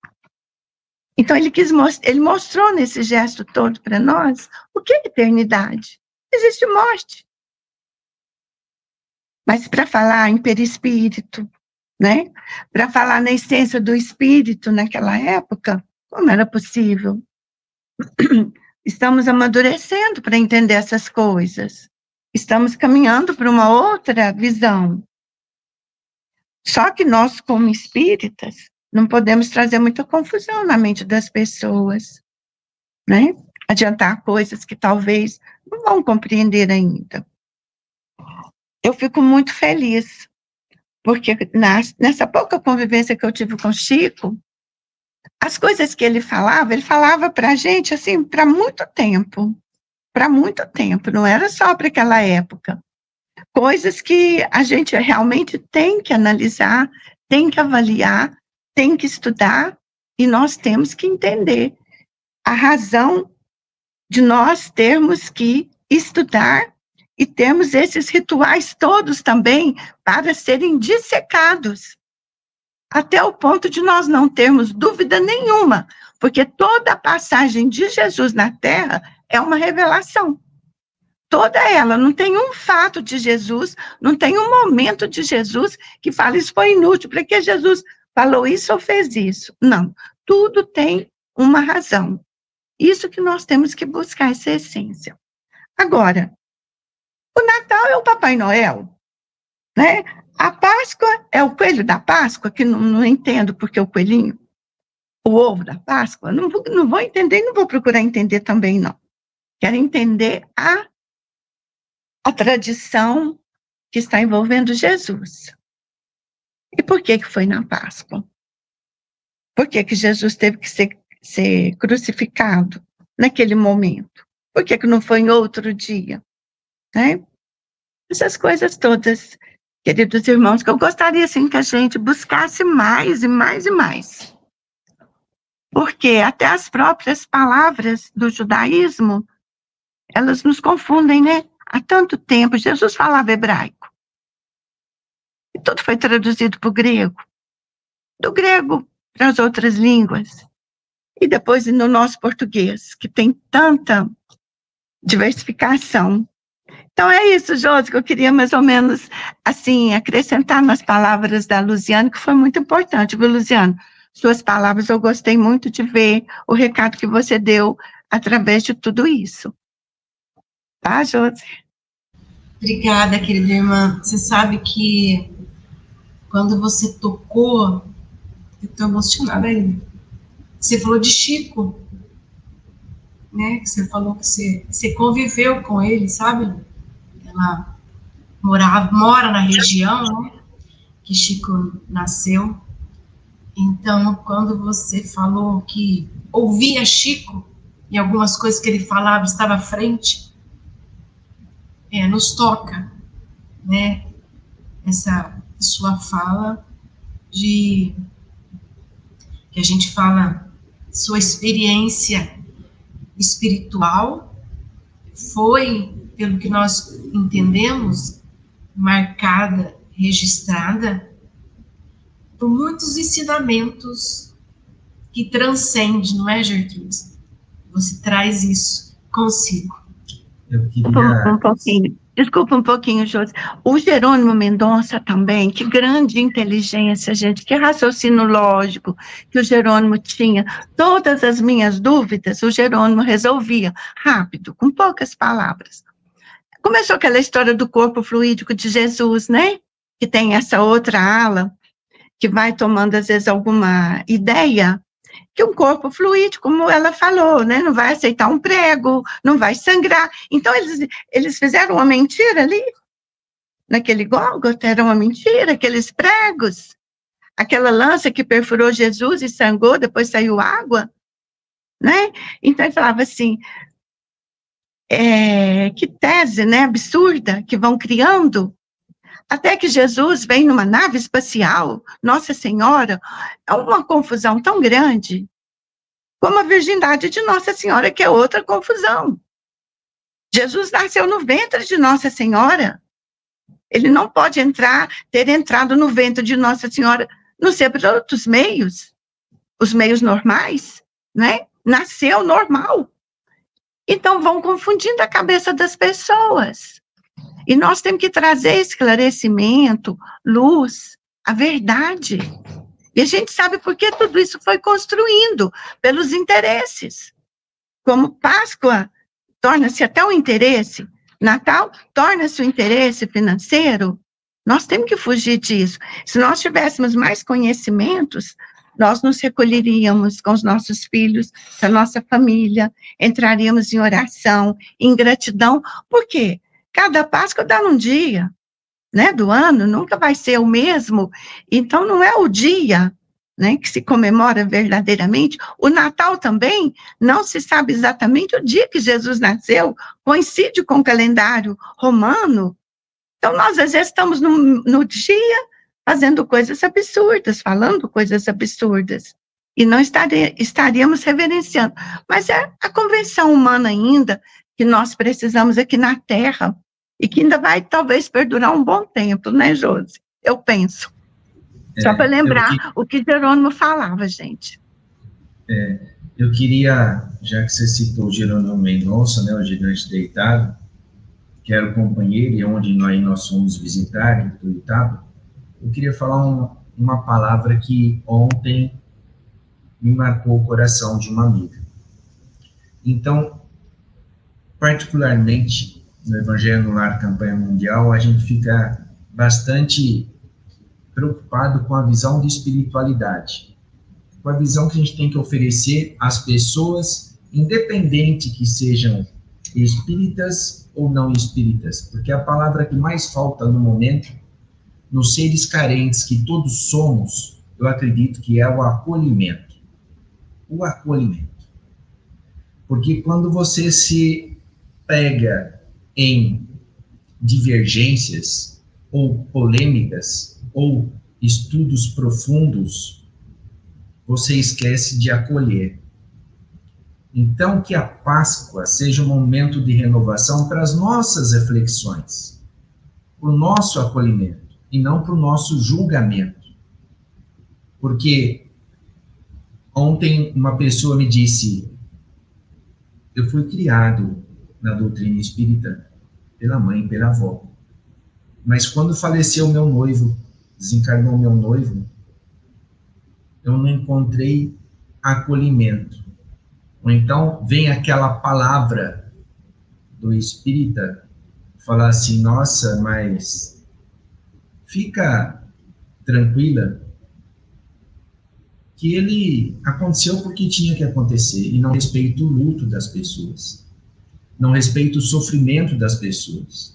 Então, ele mostrou nesse gesto todo para nós o que é eternidade. Existe morte. Mas para falar em perispírito, né? Para falar na essência do espírito naquela época, como era possível? Estamos amadurecendo para entender essas coisas. Estamos caminhando para uma outra visão. Só que nós, como espíritas, não podemos trazer muita confusão na mente das pessoas, né? Adiantar coisas que talvez não vão compreender ainda. Eu fico muito feliz, porque nessa pouca convivência que eu tive com o Chico, as coisas que ele falava para a gente, assim, para muito tempo, não era só para aquela época. Coisas que a gente realmente tem que analisar, tem que avaliar, tem que estudar, e nós temos que entender a razão de nós termos que estudar e termos esses rituais todos também para serem dissecados, até o ponto de nós não termos dúvida nenhuma, porque toda a passagem de Jesus na Terra é uma revelação. Toda ela, não tem um fato de Jesus, não tem um momento de Jesus que fala isso foi inútil, para que Jesus falou isso ou fez isso. Não, tudo tem uma razão. Isso que nós temos que buscar, essa essência. Agora, o Natal é o Papai Noel, né? A Páscoa é o coelho da Páscoa, que não entendo porque o coelhinho, o ovo da Páscoa, não vou entender e não vou procurar entender também, não. Quero entender a tradição que está envolvendo Jesus. E por que foi na Páscoa? Por que Jesus teve que ser crucificado naquele momento? Por que não foi em outro dia? Né? Essas coisas todas, queridos irmãos, que eu gostaria, assim, que a gente buscasse mais e mais e mais. Porque até as próprias palavras do judaísmo, elas nos confundem, né? Há tanto tempo, Jesus falava hebraico. E tudo foi traduzido para o grego. Do grego para as outras línguas. E depois no nosso português, que tem tanta diversificação. Então é isso, Josi, que eu queria mais ou menos, assim, acrescentar nas palavras da Luziane, que foi muito importante, viu, Luziane? Suas palavras, eu gostei muito de ver o recado que você deu através de tudo isso. Tá, Josi? Obrigada, querida irmã. Você sabe que quando você tocou, eu estou emocionada ainda. Você falou de Chico, né? Você falou que você conviveu com ele, sabe? Ela mora na região, né? Que Chico nasceu. Então, quando você falou que ouvia Chico e algumas coisas que ele falava estava à frente, nos toca, né? Essa sua fala que a gente fala, sua experiência espiritual foi, pelo que nós entendemos, marcada registrada por muitos ensinamentos que transcendem, não é, Gertrudes? Você traz isso consigo. Eu queria... Um pouquinho. Desculpa um pouquinho, Josi. O Jerônimo Mendonça também, que grande inteligência, gente, que raciocínio lógico que o Jerônimo tinha. Todas as minhas dúvidas, o Jerônimo resolvia rápido, com poucas palavras. Começou aquela história do corpo fluídico de Jesus, né? Que tem essa outra ala, que vai tomando, às vezes, alguma ideia, que um corpo fluídico, como ela falou, né, não vai aceitar um prego, não vai sangrar. Então, eles fizeram uma mentira ali, naquele Gólgota, era uma mentira, aqueles pregos, aquela lança que perfurou Jesus e sangrou, depois saiu água, né? Então, ele falava assim, que tese, né, absurda, que vão criando, até que Jesus vem numa nave espacial, Nossa Senhora, é uma confusão tão grande, como a virgindade de Nossa Senhora, que é outra confusão. Jesus nasceu no ventre de Nossa Senhora, ele não pode ter entrado no ventre de Nossa Senhora, não ser por outros meios, os meios normais, né? Nasceu normal. Então, vão confundindo a cabeça das pessoas. E nós temos que trazer esclarecimento, luz, a verdade. E a gente sabe por que tudo isso foi construindo, pelos interesses. Como Páscoa torna-se até um interesse, Natal torna-se um interesse financeiro, nós temos que fugir disso. Se nós tivéssemos mais conhecimentos, nós nos recolheríamos com os nossos filhos, com a nossa família, entraríamos em oração, em gratidão. Por quê? Cada Páscoa dá num dia, né, do ano, nunca vai ser o mesmo, então não é o dia, né, que se comemora verdadeiramente. O Natal também, não se sabe exatamente o dia que Jesus nasceu, coincide com o calendário romano. Então nós às vezes estamos no dia fazendo coisas absurdas, falando coisas absurdas, e não estaríamos reverenciando. Mas é a convenção humana ainda, que nós precisamos aqui na Terra, e que ainda vai, talvez, perdurar um bom tempo, né, Josi? Eu penso. Só para lembrar o que Jerônimo falava, gente. Eu queria, já que você citou o Jerônimo Mendonça, né, o gigante deitado, que era o companheiro, e onde nós fomos visitar, em Tuiutaba, eu queria falar uma palavra que ontem me marcou o coração de uma amiga. Então, particularmente, no Evangelho no Lar Campanha Mundial, a gente fica bastante preocupado com a visão de espiritualidade, com a visão que a gente tem que oferecer às pessoas, independente que sejam espíritas ou não espíritas, porque a palavra que mais falta no momento, nos seres carentes que todos somos, eu acredito que é o acolhimento. O acolhimento. Porque quando você se pega em divergências, ou polêmicas, ou estudos profundos, você esquece de acolher. Então, que a Páscoa seja um momento de renovação para as nossas reflexões, para o nosso acolhimento, e não para o nosso julgamento. Porque ontem uma pessoa me disse, eu fui criado na doutrina espírita pela mãe e pela avó, mas quando faleceu meu noivo, desencarnou meu noivo, eu não encontrei acolhimento. Ou então vem aquela palavra do espírita, falar assim, nossa, mas fica tranquila, que ele aconteceu porque tinha que acontecer, e não respeita o luto das pessoas, não respeita o sofrimento das pessoas,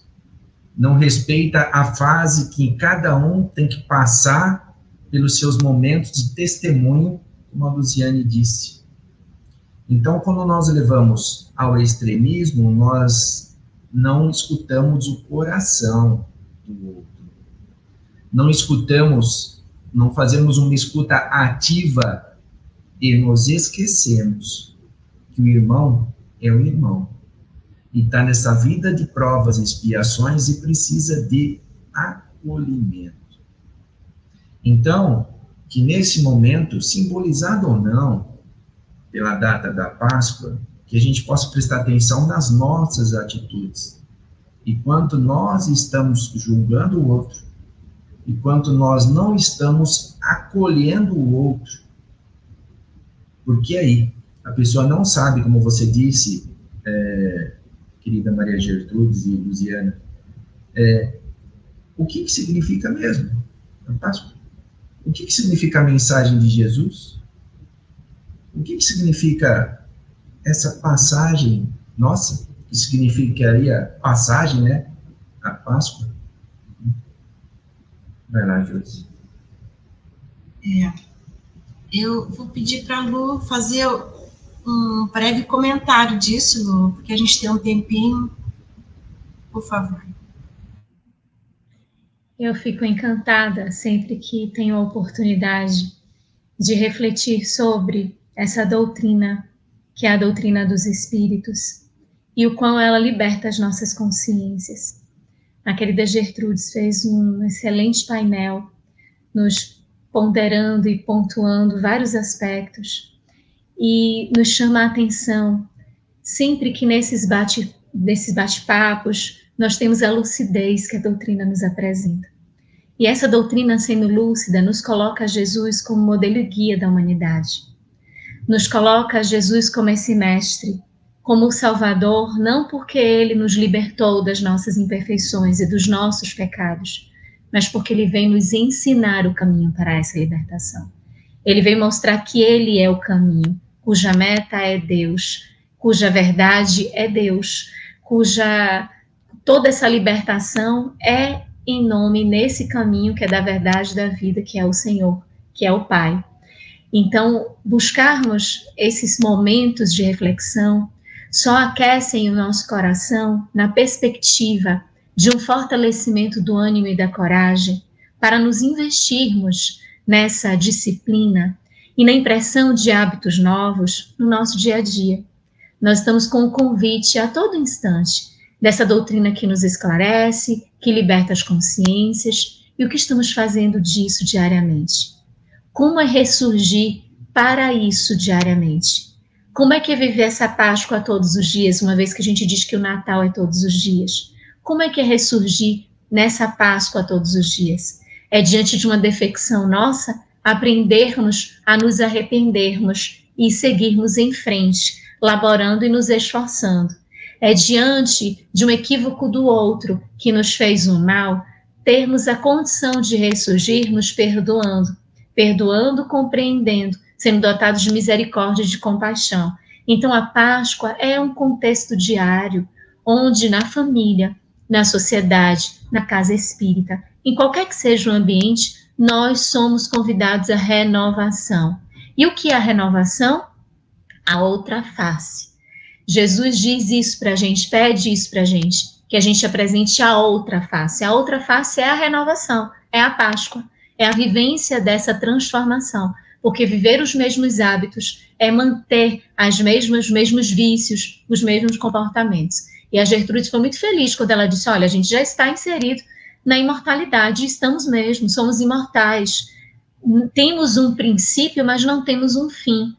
não respeita a fase que cada um tem que passar pelos seus momentos de testemunho, como a Luciane disse. Então, quando nós levamos ao extremismo, nós não escutamos o coração do outro. Não escutamos, não fazemos uma escuta ativa e nos esquecemos que o irmão é o irmão. E está nessa vida de provas e expiações e precisa de acolhimento. Então, que nesse momento, simbolizado ou não, pela data da Páscoa, que a gente possa prestar atenção nas nossas atitudes. E quanto nós estamos julgando o outro, e quanto nós não estamos acolhendo o outro. Porque aí, a pessoa não sabe, como você disse, querida Maria Gertrudes e Luziana, o que significa mesmo a Páscoa? O que significa a mensagem de Jesus? O que significa essa passagem nossa, que significaria passagem, né? A Páscoa. Vai lá, Joyce. Eu vou pedir para a Lu fazer um breve comentário disso, Lu, porque a gente tem um tempinho. Por favor. Eu fico encantada sempre que tenho a oportunidade de refletir sobre essa doutrina, que é a doutrina dos Espíritos, e o quão ela liberta as nossas consciências. A querida Gertrudes fez um excelente painel, nos ponderando e pontuando vários aspectos, e nos chama a atenção, sempre que nesses bate-papos, nós temos a lucidez que a doutrina nos apresenta. E essa doutrina, sendo lúcida, nos coloca Jesus como modelo e guia da humanidade. Nos coloca Jesus como esse mestre, como o Salvador, não porque ele nos libertou das nossas imperfeições e dos nossos pecados, mas porque ele vem nos ensinar o caminho para essa libertação. Ele vem mostrar que ele é o caminho, cuja meta é Deus, cuja verdade é Deus, cuja toda essa libertação é em nome nesse caminho que é da verdade da vida, que é o Senhor, que é o Pai. Então, buscarmos esses momentos de reflexão só aquecem o nosso coração na perspectiva de um fortalecimento do ânimo e da coragem para nos investirmos nessa disciplina e na impressão de hábitos novos no nosso dia a dia. Nós estamos com o convite a todo instante dessa doutrina que nos esclarece, que liberta as consciências, e o que estamos fazendo disso diariamente. Como é ressurgir para isso diariamente? Como é que é viver essa Páscoa todos os dias, uma vez que a gente diz que o Natal é todos os dias? Como é que é ressurgir nessa Páscoa todos os dias? É diante de uma defecção nossa, aprendermos a nos arrependermos e seguirmos em frente, laborando e nos esforçando. É diante de um equívoco do outro que nos fez um mal, termos a condição de ressurgirmos perdoando, compreendendo, sendo dotados de misericórdia e de compaixão. Então, a Páscoa é um contexto diário, onde na família, na sociedade, na casa espírita, em qualquer que seja o ambiente, nós somos convidados à renovação. E o que é a renovação? A outra face. Jesus diz isso para a gente, pede isso para a gente, que a gente apresente a outra face. A outra face é a renovação, é a Páscoa, é a vivência dessa transformação. Porque viver os mesmos hábitos é manter os mesmos vícios, os mesmos comportamentos. E a Gertrude foi muito feliz quando ela disse, olha, a gente já está inserido na imortalidade, estamos mesmo, somos imortais. Temos um princípio, mas não temos um fim.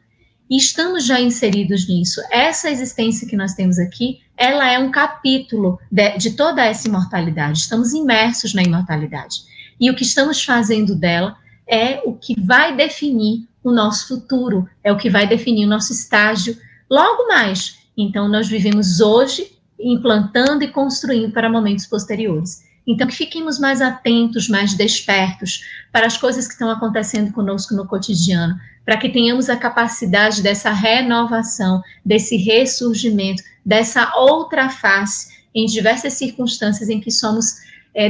E estamos já inseridos nisso. Essa existência que nós temos aqui, ela é um capítulo de toda essa imortalidade. Estamos imersos na imortalidade. E o que estamos fazendo dela é o que vai definir o nosso futuro, é o que vai definir o nosso estágio logo mais. Então, nós vivemos hoje implantando e construindo para momentos posteriores. Então, que fiquemos mais atentos, mais despertos para as coisas que estão acontecendo conosco no cotidiano, para que tenhamos a capacidade dessa renovação, desse ressurgimento, dessa outra face em diversas circunstâncias em que somos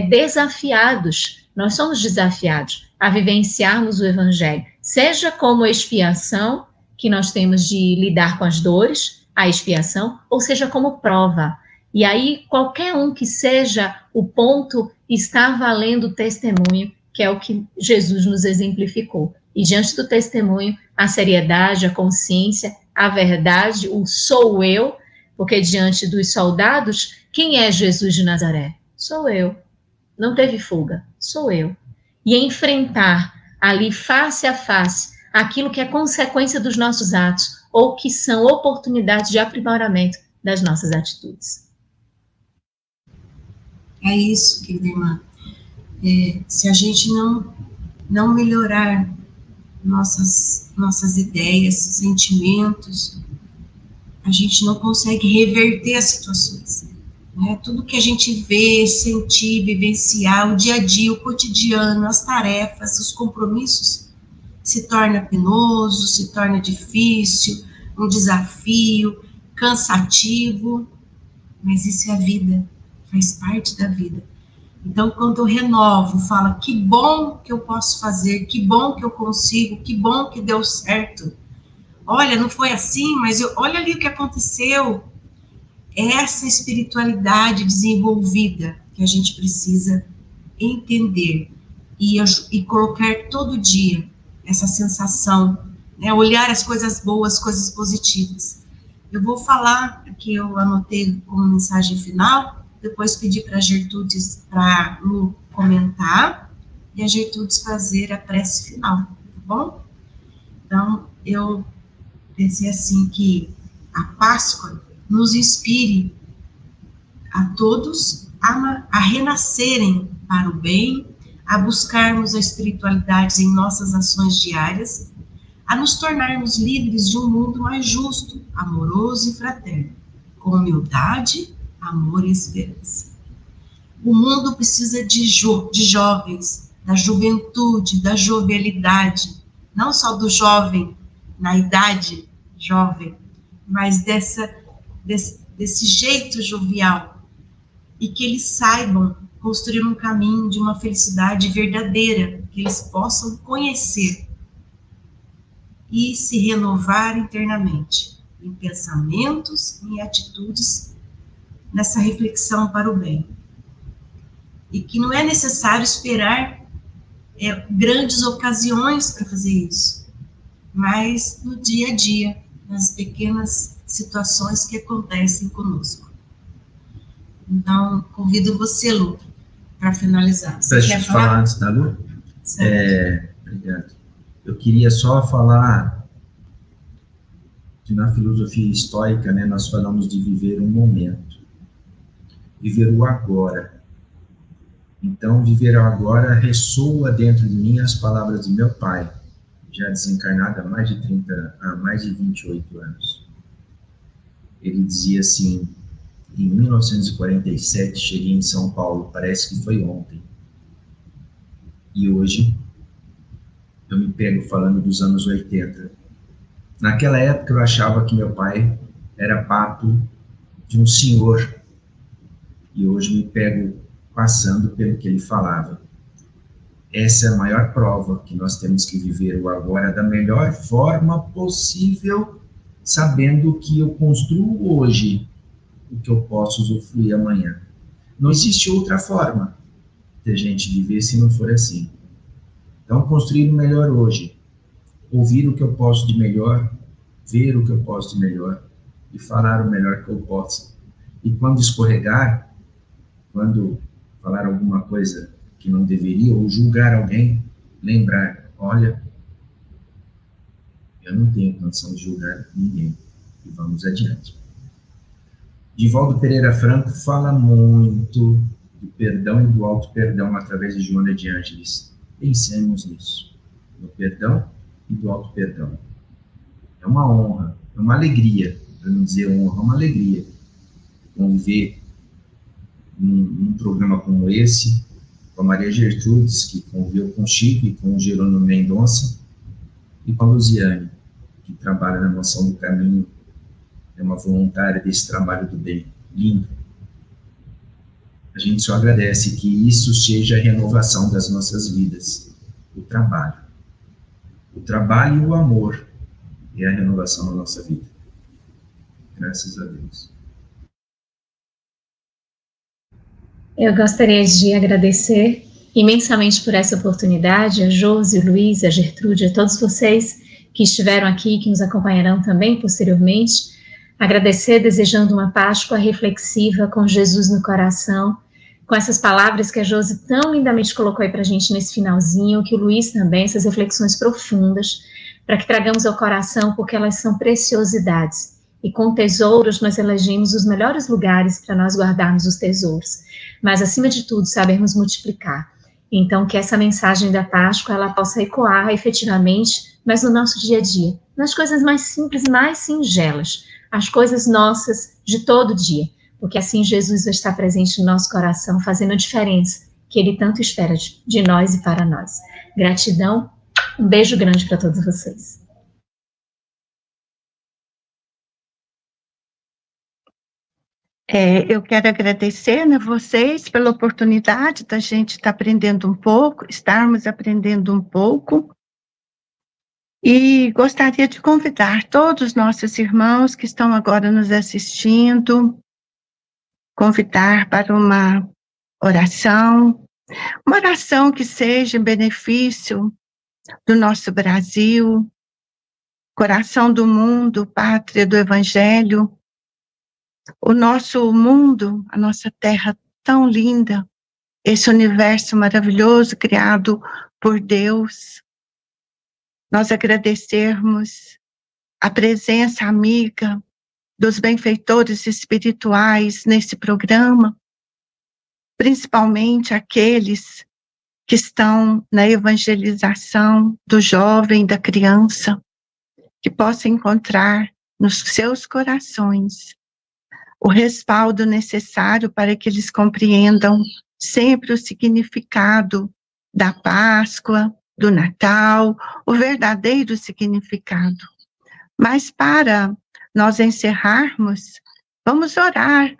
desafiados. Nós somos desafiados a vivenciarmos o Evangelho, seja como expiação, que nós temos de lidar com as dores, a expiação, ou seja como prova. E aí, qualquer um que seja o ponto, está valendo o testemunho, que é o que Jesus nos exemplificou. E diante do testemunho, a seriedade, a consciência, a verdade, o sou eu, porque diante dos soldados, quem é Jesus de Nazaré? Sou eu. não teve fuga, sou eu. E enfrentar ali face a face aquilo que é consequência dos nossos atos ou que são oportunidades de aprimoramento das nossas atitudes. É isso, querida irmã. Se a gente não melhorar nossas ideias, sentimentos, a gente não consegue reverter as situações. Né? Tudo que a gente vê, sentir, vivenciar, o dia a dia, o cotidiano, as tarefas, os compromissos, se torna penoso, se torna difícil, um desafio, cansativo, mas isso é a vida, faz parte da vida. Então, quando eu renovo, falo, que bom que eu posso fazer, que bom que eu consigo, que bom que deu certo. Olha, não foi assim, mas olha ali o que aconteceu. Essa espiritualidade desenvolvida que a gente precisa entender e colocar todo dia essa sensação, né, olhar as coisas boas, coisas positivas. Eu vou falar, que eu anotei como mensagem final, depois pedir para a Gertrudes para comentar, e a Gertrudes fazer a prece final, tá bom? Então, eu pensei assim, que a Páscoa nos inspire a todos a renascerem para o bem, a buscarmos a espiritualidade em nossas ações diárias, a nos tornarmos livres de um mundo mais justo, amoroso e fraterno, com humildade, amor e esperança. O mundo precisa de jovens, da juventude, da jovialidade, não só do jovem, na idade jovem, mas desse jeito jovial, e que eles saibam construir um caminho de uma felicidade verdadeira, que eles possam conhecer e se renovar internamente, em pensamentos e atitudes, nessa reflexão para o bem. E que não é necessário esperar grandes ocasiões para fazer isso, mas no dia a dia, nas pequenas situações que acontecem conosco. Então, convido você, Lu, para finalizar. Você quer falar antes da Lu? Obrigado. Eu queria só falar que na filosofia estoica, né, nós falamos de viver um momento, viver o agora. Então, viver o agora ressoa dentro de mim as palavras de meu pai, já desencarnado há mais de 28 anos. Ele dizia assim: em 1947, cheguei em São Paulo, parece que foi ontem. E hoje, eu me pego falando dos anos 80. Naquela época, eu achava que meu pai era papo de um senhor. E hoje me pego passando pelo que ele falava. Essa é a maior prova que nós temos que viver o agora da melhor forma possível, sabendo que eu construo hoje o que eu posso usufruir amanhã. Não existe outra forma de a gente viver se não for assim. Então, construir o melhor hoje, ouvir o que eu posso de melhor, ver o que eu posso de melhor e falar o melhor que eu possa. E quando escorregar, quando falar alguma coisa que não deveria, ou julgar alguém, lembrar, olha, eu não tenho condição de julgar ninguém. E vamos adiante. Divaldo Pereira Franco fala muito do perdão e do auto-perdão através de Joana de Ângeles. Pensemos nisso, no perdão e do auto-perdão. É uma honra, é uma alegria, para não dizer honra, é uma alegria conviver num programa como esse, com a Maria Gertrudes, que conviveu com o Chico e com o Jerônimo Mendonça, e com a Luziane, que trabalha na Moção do Caminho, é uma voluntária desse trabalho do bem. Lindo. A gente só agradece que isso seja a renovação das nossas vidas. O trabalho. O trabalho e o amor é a renovação da nossa vida. Graças a Deus. Eu gostaria de agradecer imensamente por essa oportunidade, a Josi, o Luiz, a Gertrude, a todos vocês que estiveram aqui, que nos acompanharão também posteriormente. Agradecer desejando uma Páscoa reflexiva com Jesus no coração, com essas palavras que a Josi tão lindamente colocou aí para a gente nesse finalzinho, que o Luiz também, essas reflexões profundas, para que tragamos ao coração, porque elas são preciosidades. E com tesouros nós elegemos os melhores lugares para nós guardarmos os tesouros. Mas, acima de tudo, sabermos multiplicar. Então, que essa mensagem da Páscoa, ela possa ecoar efetivamente, mas no nosso dia a dia, nas coisas mais simples, mais singelas, as coisas nossas de todo dia, porque assim Jesus vai estar presente no nosso coração, fazendo a diferença que Ele tanto espera de nós e para nós. Gratidão, um beijo grande para todos vocês. Eu quero agradecer, né, vocês pela oportunidade da gente estar aprendendo um pouco, estarmos aprendendo um pouco, e gostaria de convidar todos os nossos irmãos que estão agora nos assistindo, convidar para uma oração que seja em benefício do nosso Brasil, coração do mundo, pátria do Evangelho, o nosso mundo, a nossa terra tão linda, esse universo maravilhoso criado por Deus. Nós agradecermos a presença amiga dos benfeitores espirituais nesse programa, principalmente aqueles que estão na evangelização do jovem, da criança, que possa encontrar nos seus corações o respaldo necessário para que eles compreendam sempre o significado da Páscoa, do Natal, o verdadeiro significado. Mas para nós encerrarmos, vamos orar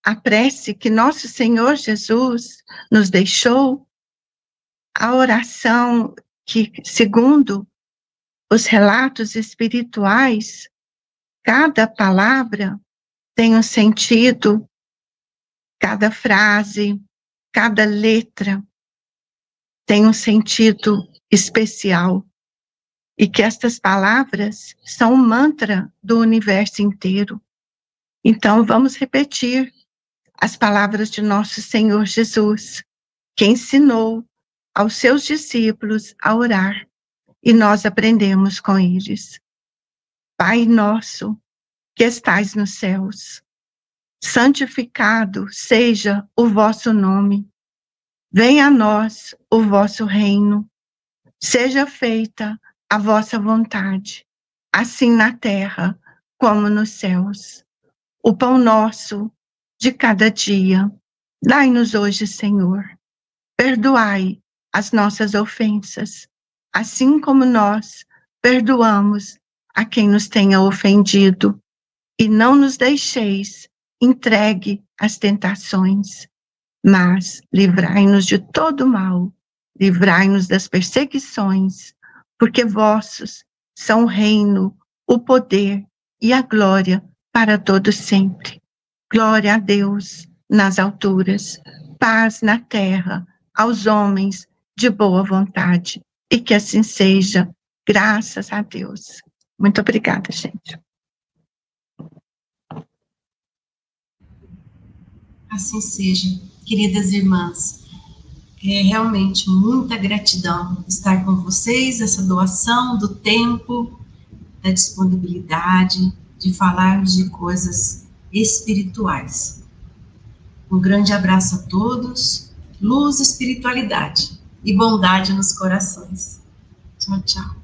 a prece que nosso Senhor Jesus nos deixou, a oração que, segundo os relatos espirituais, cada palavra tem um sentido, cada frase, cada letra tem um sentido especial, e que estas palavras são um mantra do universo inteiro. Então, vamos repetir as palavras de nosso Senhor Jesus, que ensinou aos seus discípulos a orar, e nós aprendemos com eles. Pai nosso, que estais nos céus, santificado seja o vosso nome. Venha a nós o vosso reino. Seja feita a vossa vontade, assim na terra como nos céus. O pão nosso de cada dia, dai-nos hoje, Senhor. Perdoai as nossas ofensas, assim como nós perdoamos a quem nos tenha ofendido. E não nos deixeis entregue às tentações, mas livrai-nos de todo mal, livrai-nos das perseguições, porque vossos são o reino, o poder e a glória para todos sempre. Glória a Deus nas alturas, paz na terra, aos homens de boa vontade, e que assim seja, graças a Deus. Muito obrigada, gente. Assim seja, queridas irmãs. É realmente muita gratidão estar com vocês, essa doação do tempo, da disponibilidade, de falarmos de coisas espirituais. Um grande abraço a todos, luz, espiritualidade e bondade nos corações. Tchau, tchau.